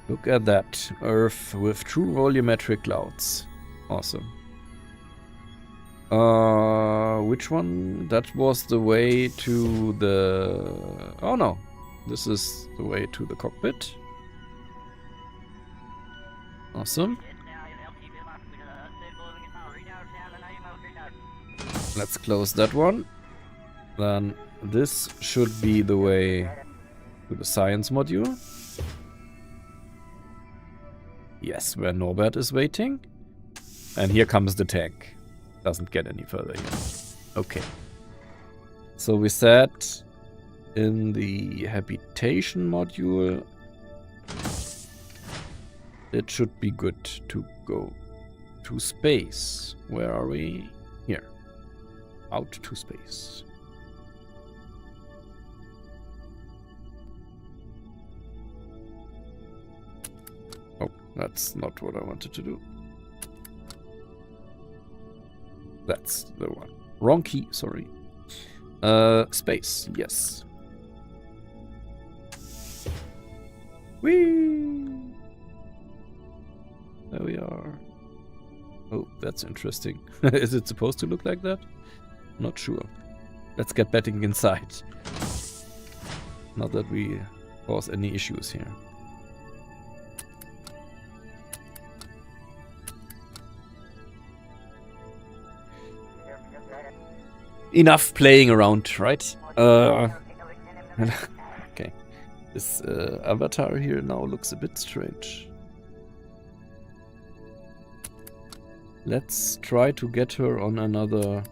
Look at that. Earth with true volumetric clouds. Awesome. Which one? That was the way to the... oh no. This is the way to the cockpit. Awesome. Let's close that one. Then this should be the way to the science module. Yes, where Norbert is waiting. And here comes the tank. Doesn't get any further here. Okay. So we said in the habitation module it should be good to go to space. Where are we? Here. Out to space. Oh, that's not what I wanted to do. That's the one. Wrong key, sorry. Space, yes. Whee! There we are. Oh, that's interesting. Is it supposed to look like that? Not sure. Let's get betting inside. Not that we cause any issues here. Enough playing around, right? Okay. This avatar here now looks a bit strange. Let's try to get her on another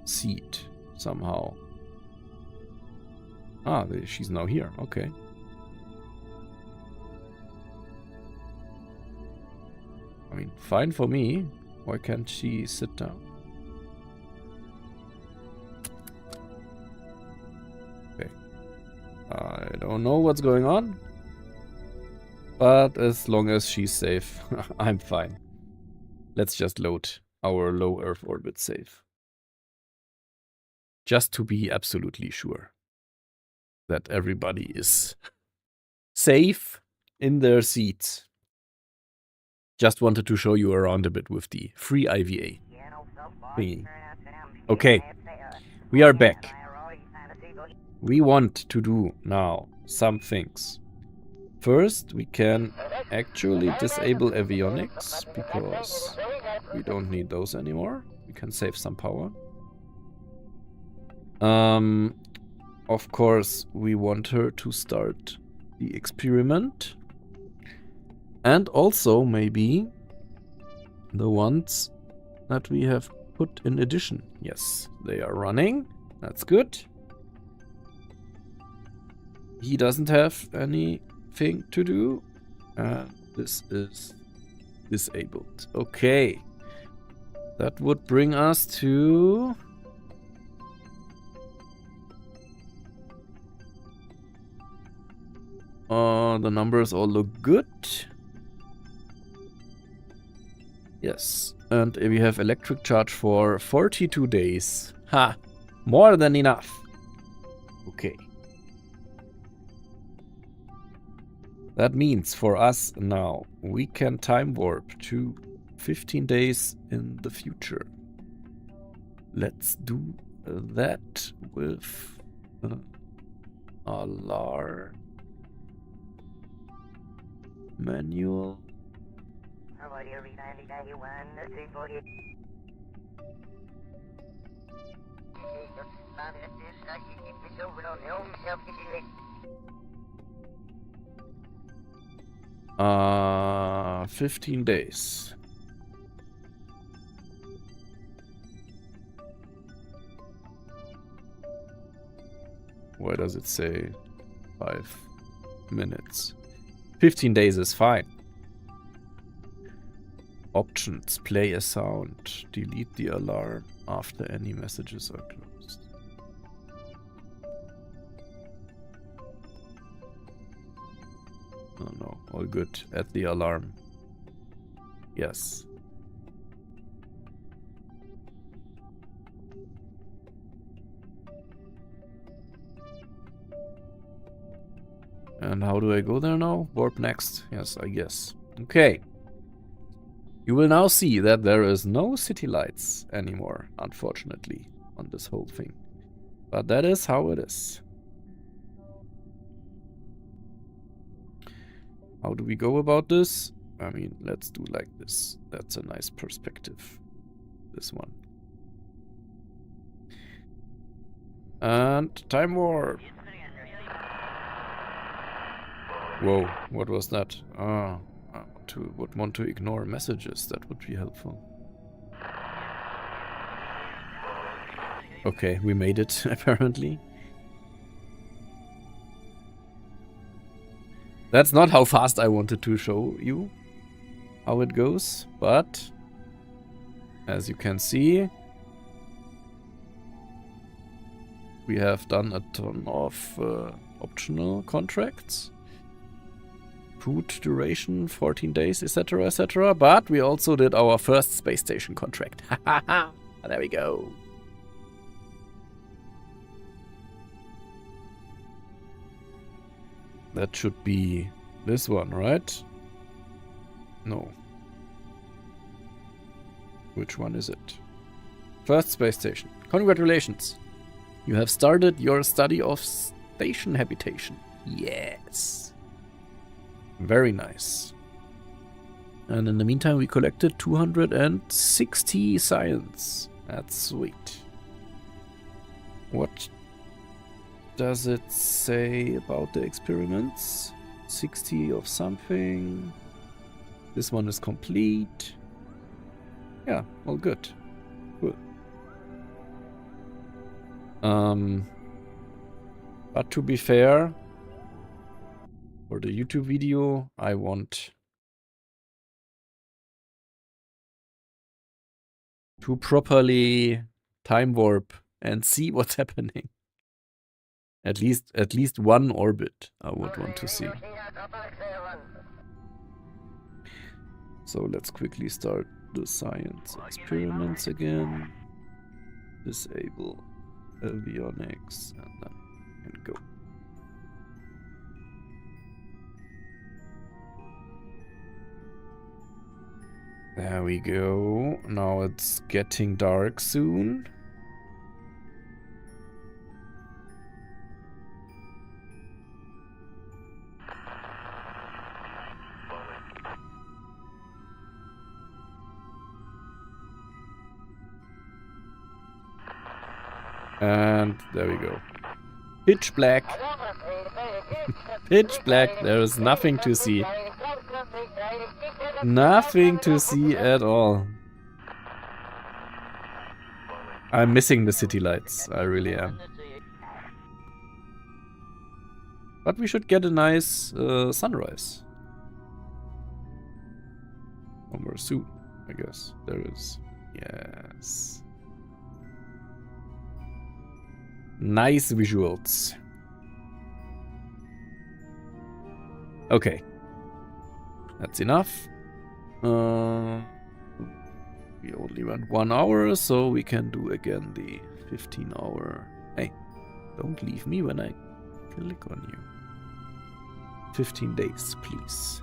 seat somehow. Ah, she's now here. Okay. I mean, fine for me. Why can't she sit down? Okay. I don't know what's going on. But as long as she's safe, I'm fine. Let's just load our low Earth orbit save. Just to be absolutely sure that everybody is safe in their seats. Just wanted to show you around a bit with the free IVA thingy. Okay, we are back. We want to do now some things. First, we can actually disable avionics because we don't need those anymore. We can save some power. Of course, we want her to start the experiment. And also, maybe, the ones that we have put in addition. Yes, they are running. That's good. He doesn't have anything to do. This is disabled. Okay. That would bring us to... the numbers all look good. Yes, and we have electric charge for 42 days. Ha! More than enough. Okay. That means for us now, we can time warp to 15 days in the future. Let's do that with alarm manual. Uh, 15 days. Why does it say 5 minutes? 15 days is fine. Options, play a sound, delete the alarm after any messages are closed. Oh no, all good. Add the alarm. Yes. And how do I go there now? Warp next. Yes, I guess. Okay. You will now see that there is no city lights anymore, unfortunately, on this whole thing. But that is how it is. How do we go about this? I mean, let's do like this. That's a nice perspective. This one. And time warp. Whoa, what was that? Ah, I would want to ignore messages. That would be helpful. Okay, we made it, apparently. That's not how fast I wanted to show you how it goes, but as you can see, we have done a ton of optional contracts. Food duration, 14 days, etc., etc. But we also did our first space station contract. There we go. That should be this one, right? No. Which one is it? First space station. Congratulations. You have started your study of station habitation. Yes. Very nice. And in the meantime, we collected 260 science. That's sweet. What does it say about the experiments? 60 of something. This one is complete. Yeah, all good. Cool. But to be fair, for the YouTube video, I want to properly time warp and see what's happening. At least one orbit I would want to see. So let's quickly start the science experiments again. Disable avionics and then we can go. There we go. Now it's getting dark soon. And there we go. Pitch black. Pitch black. There is nothing to see. Nothing to see at all. I'm missing the city lights. I really am. But we should get a nice sunrise. Somewhere soon, I guess. There is. Yes. Nice visuals. Okay. That's enough. We only went 1 hour, so we can do again the 15-hour. Hey, don't leave me when I click on you. 15 days, please.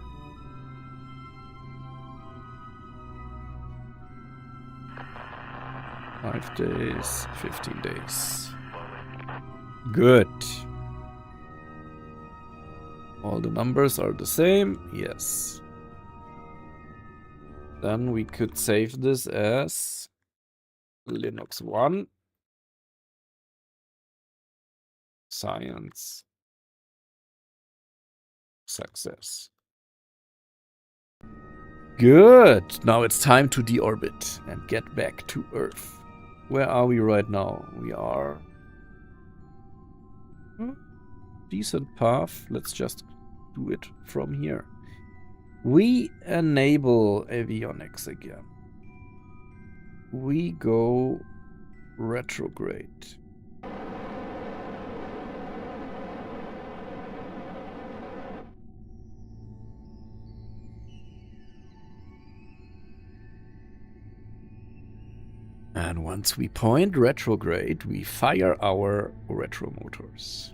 Five days, 15 days. Good. All the numbers are the same. Yes. Then we could save this as Linux 1. Science. Success. Good. Now it's time to deorbit and get back to Earth. Where are we right now? We are... decent path. Let's just do it from here. We enable avionics again. We go retrograde. And once we point retrograde, we fire our retro motors.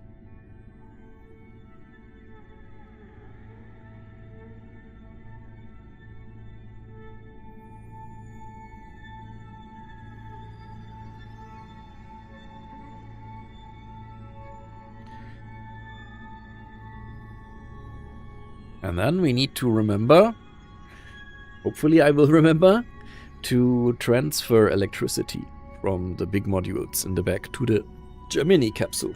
And then we need to remember, hopefully I will remember, to transfer electricity from the big modules in the back to the Gemini capsule.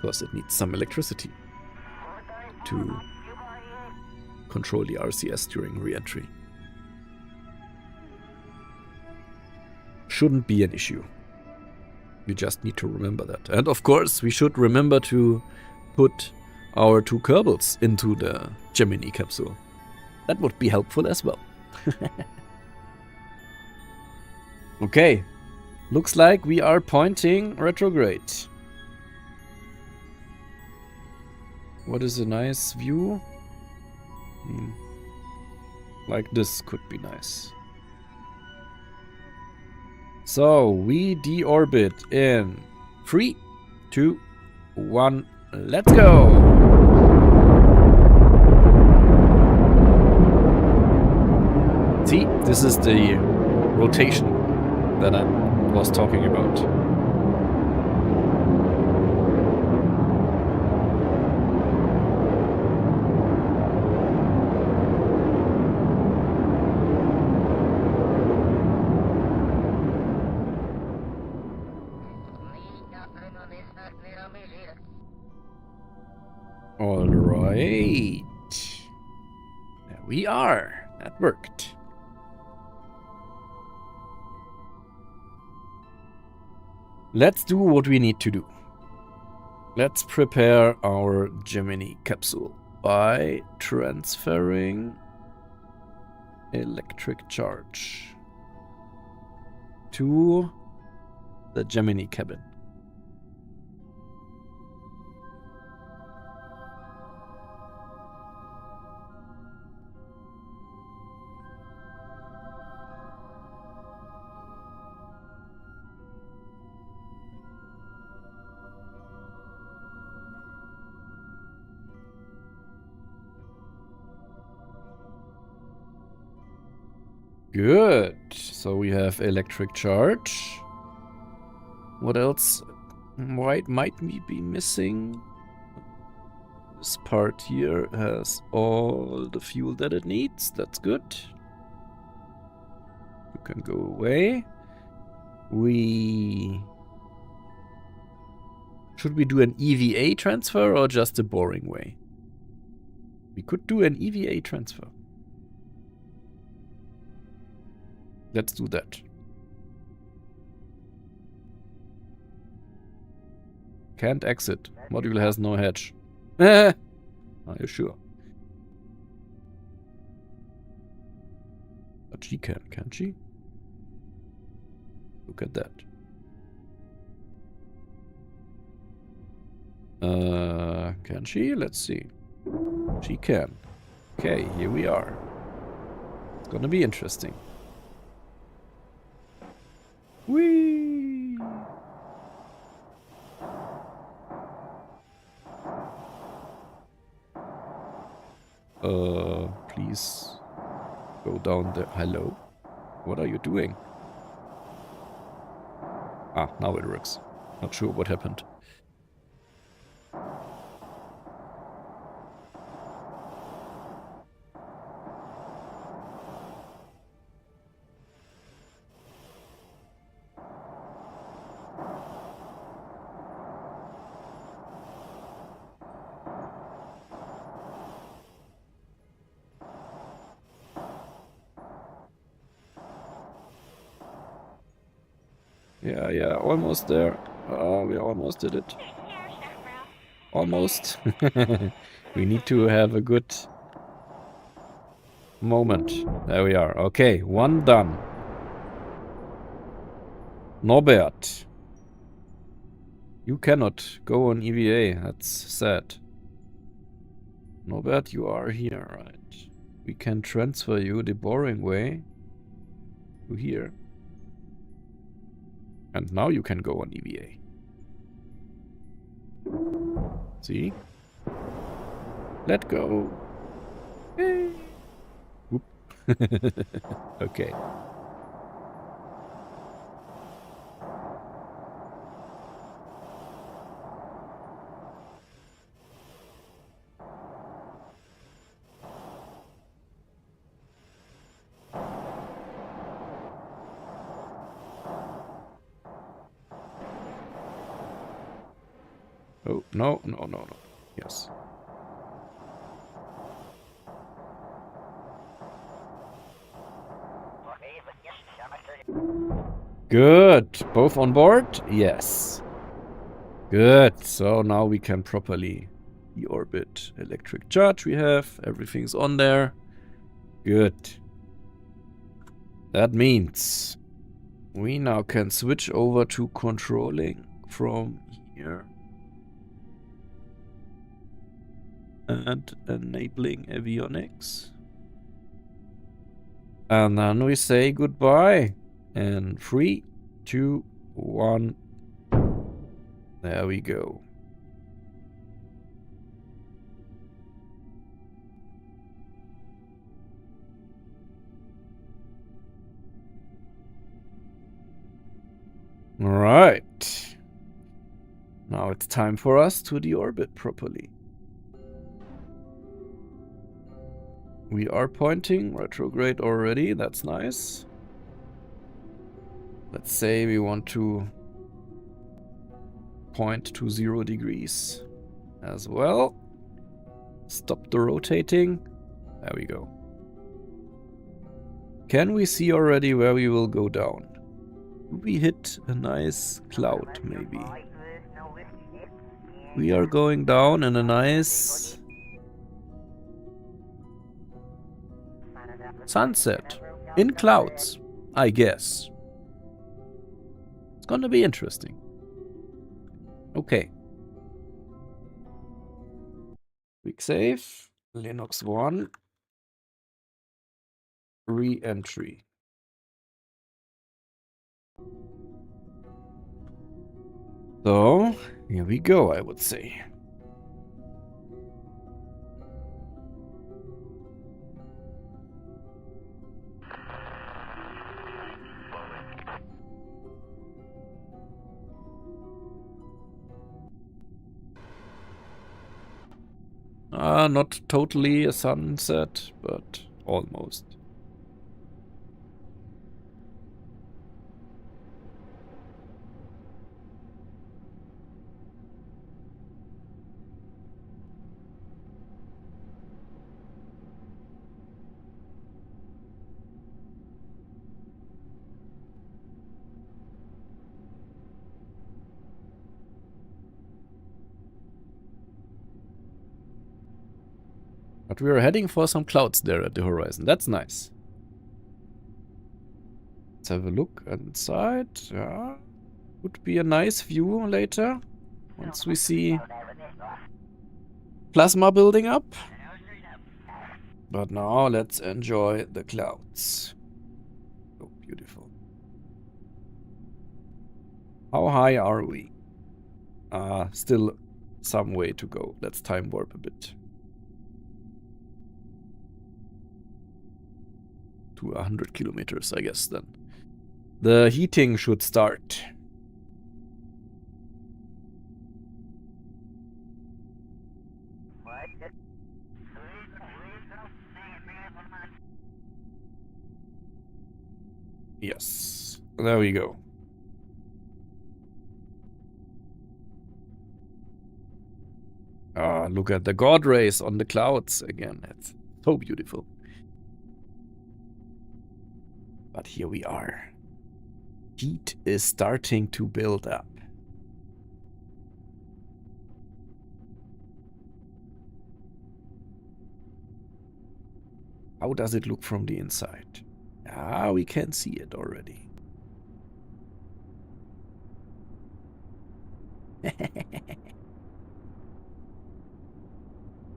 Because it needs some electricity. to control the RCS during re-entry. Shouldn't be an issue. We just need to remember that. And of course, we should remember to put our 2 Kerbals into the Gemini capsule. That would be helpful as well. Okay. Looks like we are pointing retrograde. What is a nice view? Like this could be nice. So we deorbit in 3, 2, 1, let's go! See, this is the rotation that I was talking about. All right. There we are. That worked. Let's do what we need to do. Let's prepare our Gemini capsule by transferring electric charge to the Gemini cabin. Good. So we have electric charge. What else might we be missing? This part here has all the fuel that it needs. That's good. You can go away. Should we do an EVA transfer or just a boring way? We could do an EVA transfer. Let's do that. Can't exit. Module has no hatch. Are you sure? But she can, can't she? Look at that. Can she? Let's see. She can. Okay, here we are. It's gonna be interesting. Whee! Please go down there. Hello? What are you doing? Ah, now it works. Not sure what happened. Yeah, almost there. Oh, we almost did it. Almost. We need to have a good moment. There we are. Okay, 1 done. Norbert. You cannot go on EVA. That's sad. Norbert, you are here, right? We can transfer you the boring way to here. And now you can go on EVA. See? Let go. Hey. Whoop. Okay. Oh, no. Yes. Good. Both on board? Yes. Good. So now we can properly deorbit. Electric charge we have. Everything's on there. Good. That means we now can switch over to controlling from here. And enabling avionics. And then we say goodbye. And 3, 2, 1. There we go. All right. Now it's time for us to deorbit properly. We are pointing retrograde already. That's nice. Let's say we want to point to 0 degrees as well. Stop the rotating. There we go. Can we see already where we will go down? We hit a nice cloud, maybe. We are going down in a nice sunset. In clouds, I guess. It's gonna be interesting. Okay. Quick save. Linux 1. Re-entry. So, here we go, I would say. Not totally a sunset, but almost. But we are heading for some clouds there at the horizon. That's nice. Let's have a look inside. Yeah. Would be a nice view later. Once we see plasma building up. But now let's enjoy the clouds. Oh, beautiful. How high are we? Still some way to go. Let's time warp a bit. To 100 kilometers, I guess, then. The heating should start. Yes, there we go. Look at the god rays on the clouds again. It's so beautiful. But here we are. Heat is starting to build up. How does it look from the inside? We can see it already.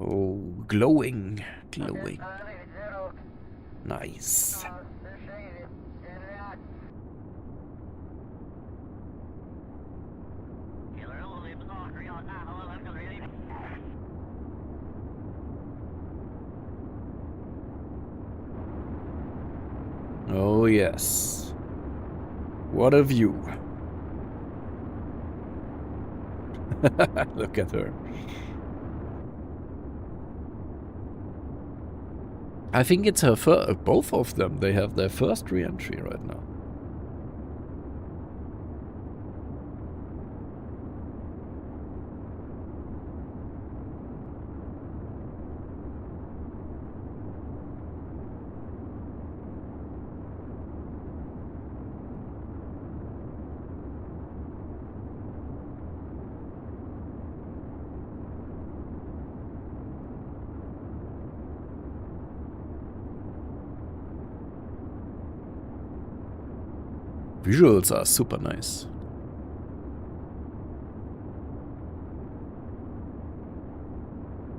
Oh, glowing, glowing. Nice. Oh yes. What a view. Look at her. I think it's her both of them. They have their first re-entry right now. Visuals are super nice.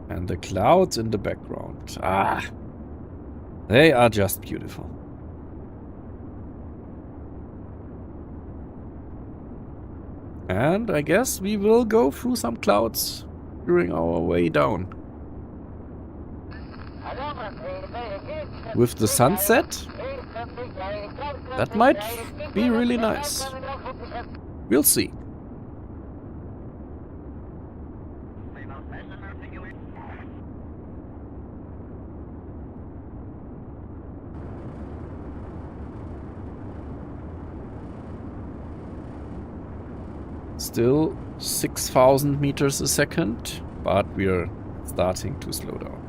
And the clouds in the background. Ah, they are just beautiful. And I guess we will go through some clouds during our way down. With the sunset, that might be really nice. We'll see. Still 6,000 meters a second, but we're starting to slow down.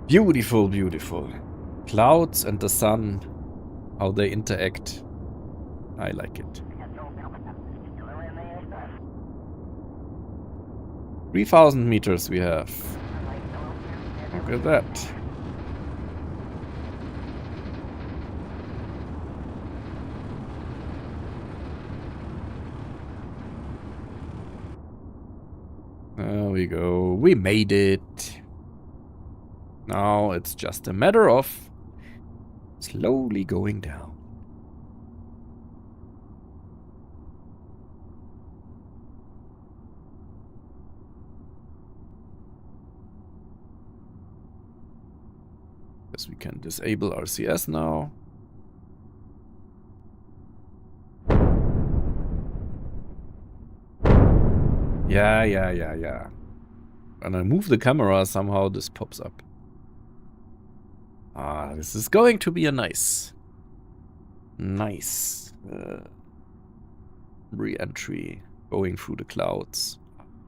Beautiful, beautiful. Clouds and the sun, how they interact. I like it. 3,000 meters we have. Look at that. There we go. We made it. Now it's just a matter of slowly going down. Guess we can disable RCS now. Yeah. When I move the camera, somehow this pops up. Ah, this is going to be a nice re-entry going through the clouds.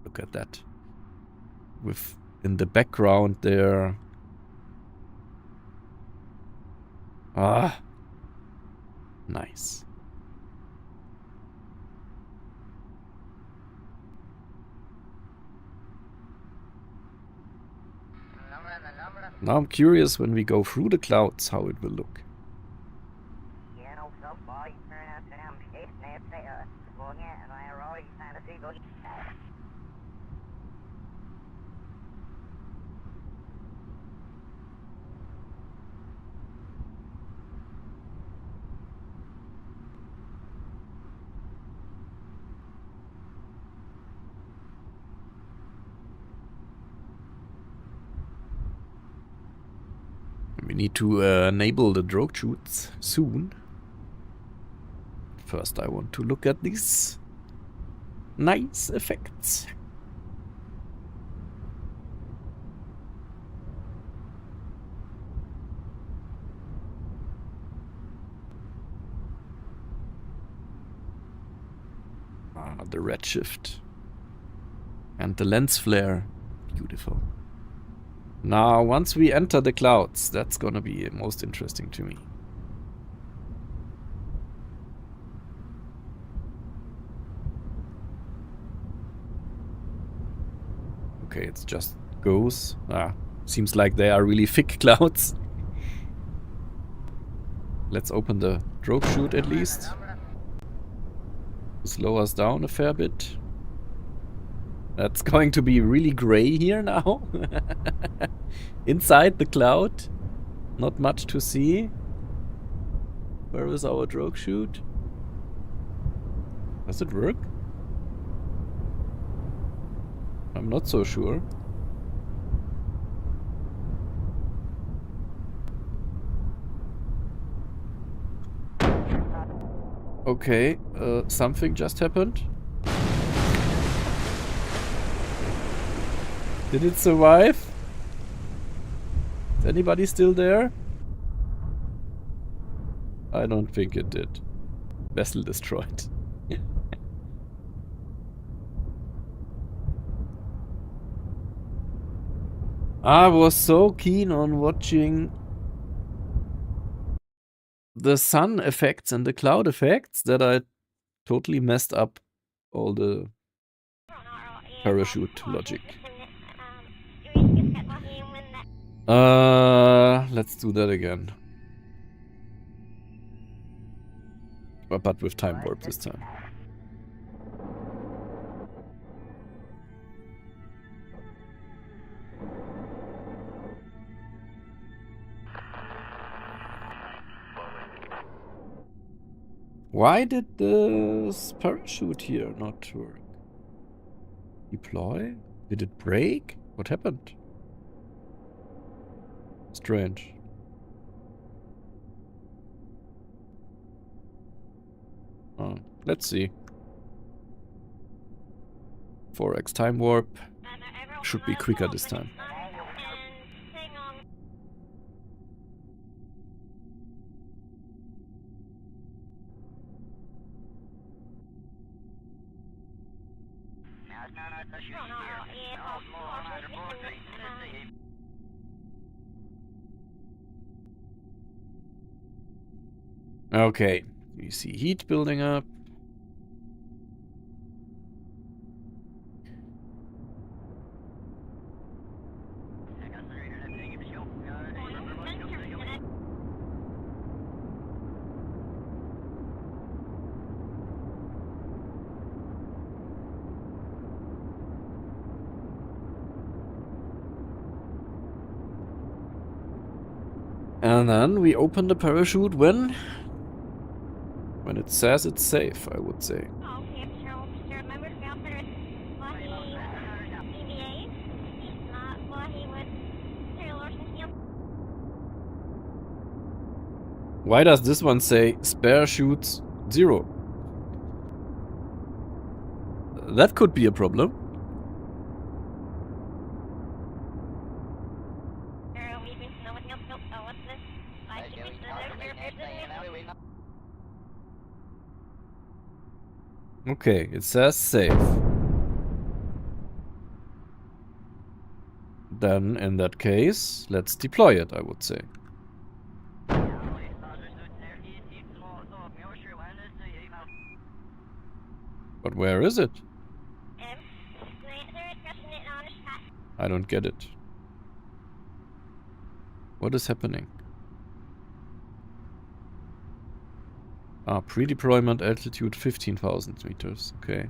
Look at that. With in the background there. Ah, nice. Now I'm curious when we go through the clouds how it will look. We need to enable the drogue chutes soon. First I want to look at these nice effects. Ah, the redshift. And the lens flare. Beautiful. Now, once we enter the clouds, that's gonna be most interesting to me. Okay, it just goes. Ah, seems like they are really thick clouds. Let's open the drogue chute at least. Slow us down a fair bit. That's going to be really gray here now. Inside the cloud. Not much to see. Where is our drogue chute? Does it work? I'm not so sure. Okay, something just happened. Did it survive? Is anybody still there? I don't think it did. Vessel destroyed. I was so keen on watching the sun effects and the cloud effects that I totally messed up all the parachute logic. Let's do that again. But with time warp this time. Why did this parachute here not work? Deploy? Did it break? What happened? Strange. Oh, let's see. 4x time warp. Should be quicker this time. Okay, you see heat building up. And then we open the parachute when it says it's safe, I would say. Why does this one say spare shoots 0? That could be a problem. Okay, it says safe. Then, in that case, let's deploy it, I would say. But where is it? I don't get it. What is happening? Ah, pre-deployment altitude 15,000 meters. Okay.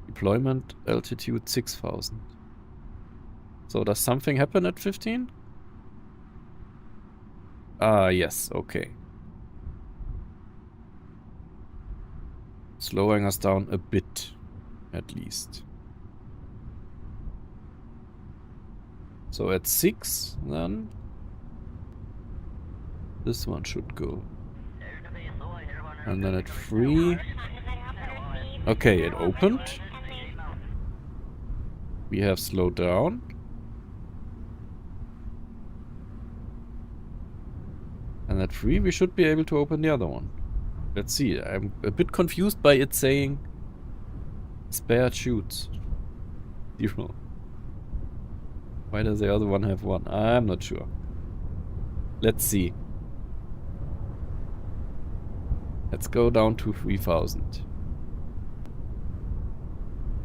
Deployment altitude 6,000. So does something happen at 15? Ah, yes, okay. Slowing us down a bit, at least. So at 6, then this one should go. And then at 3... Okay, it opened. We have slowed down. And at 3 we should be able to open the other one. Let's see, I'm a bit confused by it saying spare shoots 0. Why does the other one have 1? I'm not sure. Let's see. Let's go down to 3,000.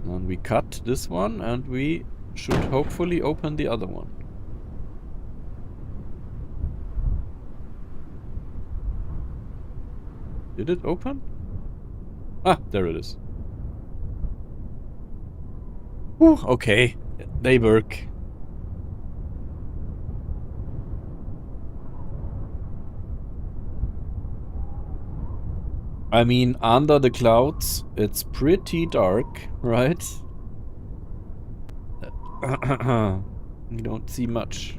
And we cut this one and we should hopefully open the other one. Did it open? Ah, there it is. Whew, okay, they work. I mean, under the clouds, it's pretty dark, right? You don't see much.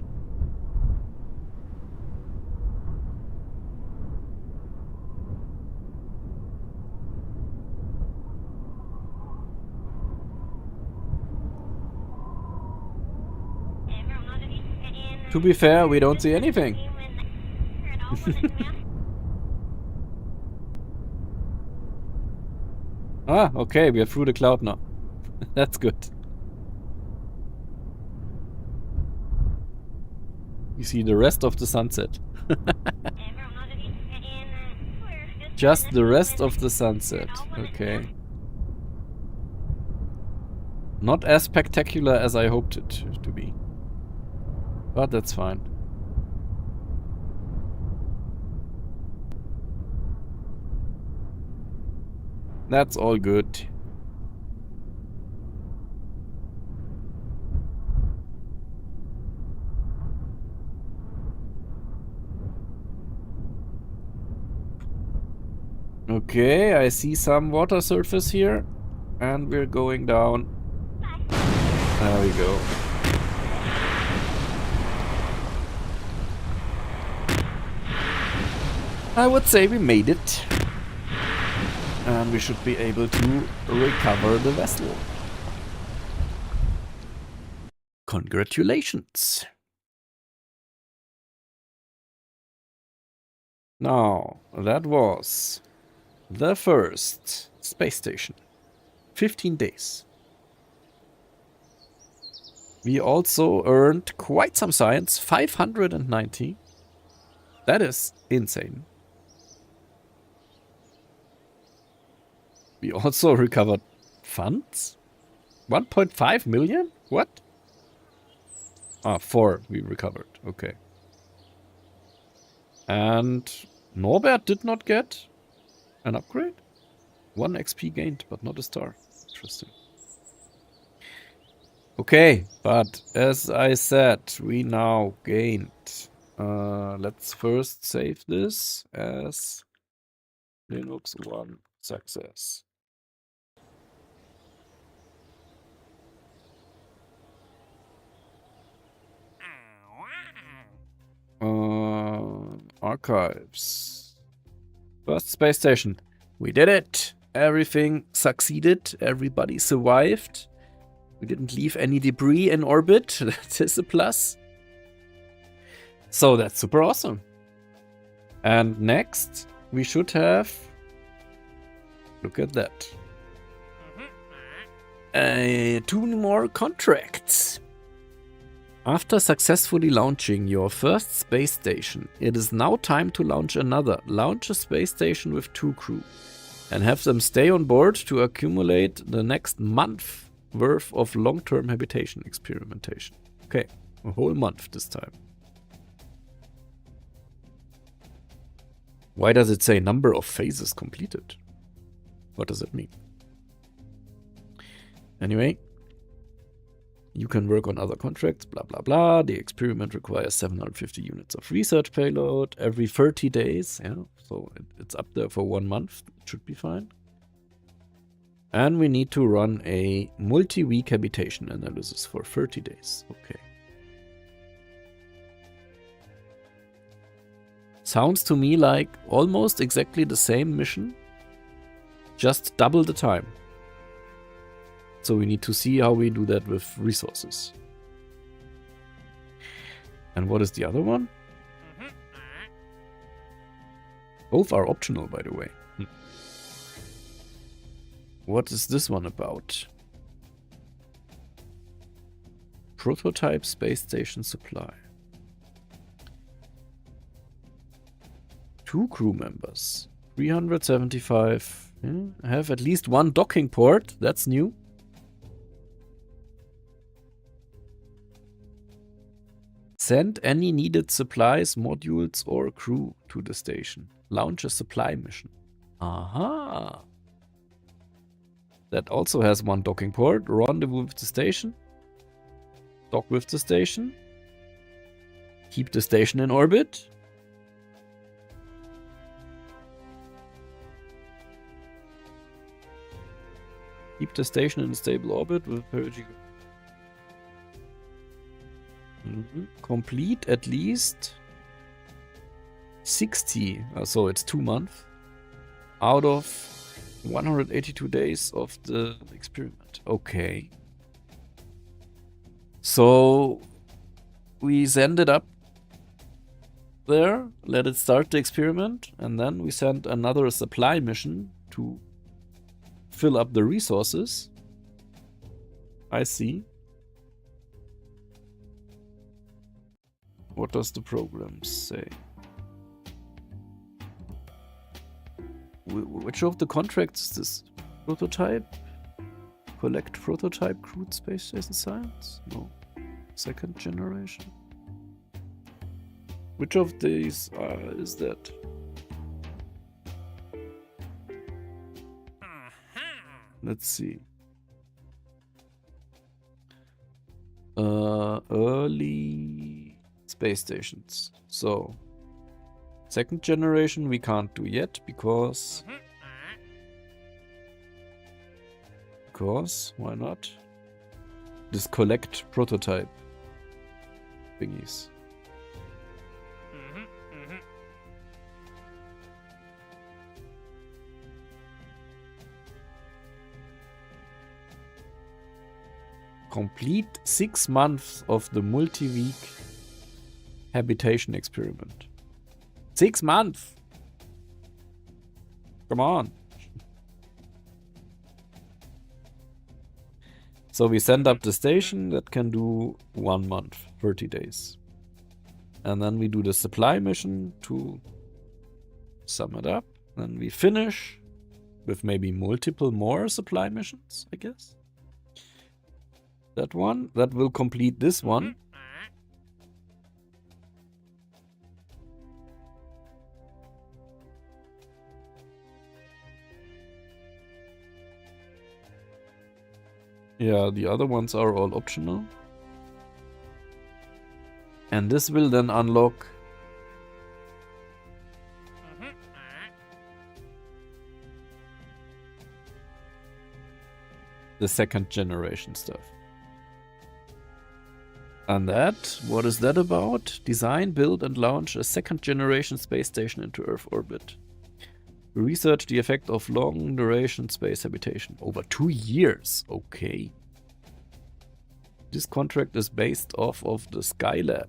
To be fair, we don't see anything. Ah, okay, we are through the cloud now. That's good. You see the rest of the sunset. Just the rest of the sunset. Okay. Not as spectacular as I hoped it to be. But that's fine. That's all good. Okay, I see some water surface here. And we're going down. There we go. I would say we made it. And we should be able to recover the vessel. Congratulations. Now, that was the first space station. 15 days. We also earned quite some science, 590. That is insane. We also recovered funds? 1.5 million? What? Ah, 4 we recovered. Okay. And Norbert did not get an upgrade? 1 XP gained, but not a star. Interesting. Okay, but as I said, we now gained. Let's first save this as Linux 1 success. Archives. First space station. We did it. Everything succeeded. Everybody survived. We didn't leave any debris in orbit. That is a plus. So that's super awesome. And next, we should have... Look at that. 2 more contracts. After successfully launching your first space station, it is now time to launch another. Launch a space station with 2 crew and have them stay on board to accumulate the next month worth of long-term habitation experimentation. Okay, a whole month this time. Why does it say number of phases completed? What does it mean? Anyway. You can work on other contracts, blah, blah, blah. The experiment requires 750 units of research payload every 30 days. Yeah, so it's up there for 1 month. It should be fine. And we need to run a multi-week habitation analysis for 30 days. Okay. Sounds to me like almost exactly the same mission, just double the time. So we need to see how we do that with resources. And what is the other one? Both are optional, by the way. What is this one about? Prototype space station supply. 2 crew members. 375. Have at least 1 docking port. That's new. Send any needed supplies, modules, or crew to the station. Launch a supply mission. Aha! That also has 1 docking port. Rendezvous with the station. Dock with the station. Keep the station in orbit. Keep the station in a stable orbit with perigee. Complete at least 60, so it's 2 months, out of 182 days of the experiment. Okay. So we send it up there, let it start the experiment, and then we send another supply mission to fill up the resources. I see. What does the program say? Which of the contracts is this? Prototype? Collect prototype crewed space station science? No. Second generation. Which of these is that? Let's see. Early space stations. So, second generation we can't do yet because why not? Just collect prototype thingies. Complete 6 months of the multi-week habitation experiment. 6 months! Come on! So we send up the station that can do 1 month, 30 days. And then we do the supply mission to sum it up. Then we finish with maybe multiple more supply missions, I guess. That one, that will complete this one. Yeah, the other ones are all optional. And this will then unlock the second generation stuff. And that, what is that about? Design, build and launch a second generation space station into Earth orbit. Research the effect of long duration space habitation. Over 2 years, okay. This contract is based off of the Skylab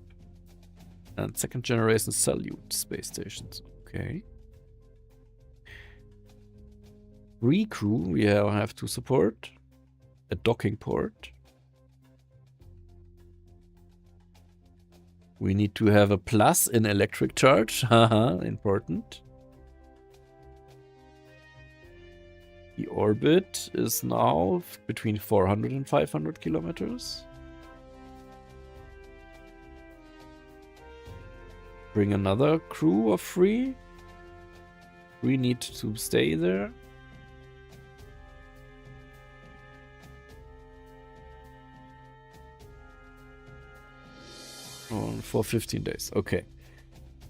and second generation Salute space stations, okay. Recrew, we have to support. A docking port. We need to have a plus in electric charge. Haha, important. The orbit is now between 400 and 500 kilometers. Bring another crew of 3. We need to stay there. For 15 days. Okay.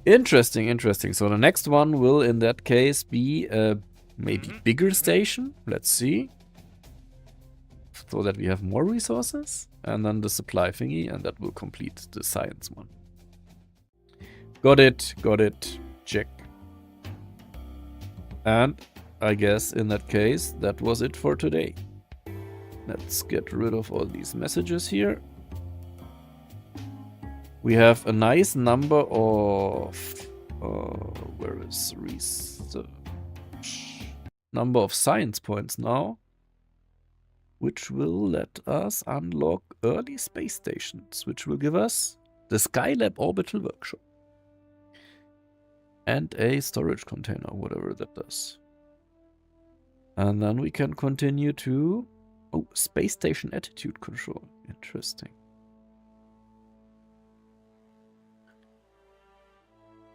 Interesting, interesting. So the next one will in that case be a maybe bigger station. Let's see. So that we have more resources. And then the supply thingy. And that will complete the science one. Got it. Got it. Check. And I guess in that case, that was it for today. Let's get rid of all these messages here. We have a nice number of, where is research? Number of science points now, which will let us unlock early space stations, which will give us the Skylab orbital workshop. And a storage container, whatever that does. And then we can continue to, oh, space station attitude control, interesting.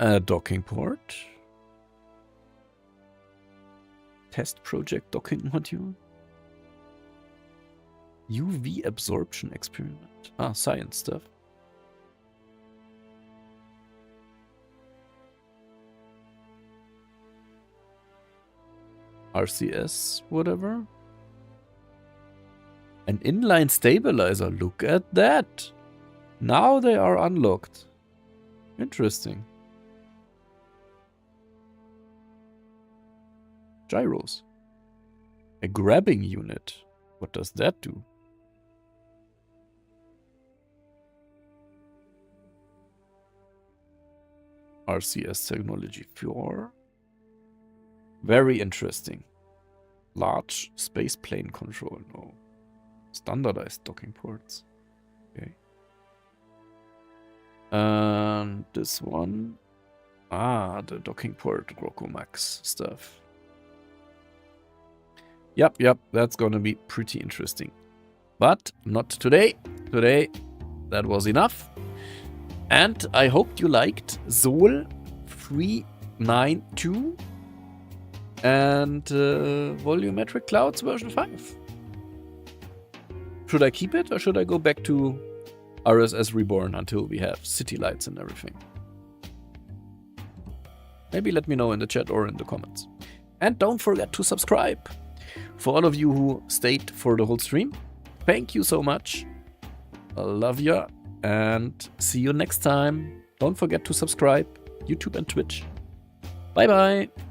A docking port. Test project docking module. UV absorption experiment. Ah, science stuff. RCS, whatever. An inline stabilizer. Look at that. Now they are unlocked. Interesting. Gyros. A grabbing unit. What does that do? RCS technology 4. Very interesting. Large space plane control. No. Standardized docking ports. Okay. And this one. Ah, the docking port Grokomax stuff. Yep, that's gonna be pretty interesting. But not today. Today, that was enough. And I hope you liked Sol 392 and Volumetric Clouds version 5. Should I keep it or should I go back to RSS Reborn until we have city lights and everything? Maybe let me know in the chat or in the comments. And don't forget to subscribe. For all of you who stayed for the whole stream, thank you so much. I love ya and see you next time. Don't forget to subscribe, YouTube and Twitch. Bye bye.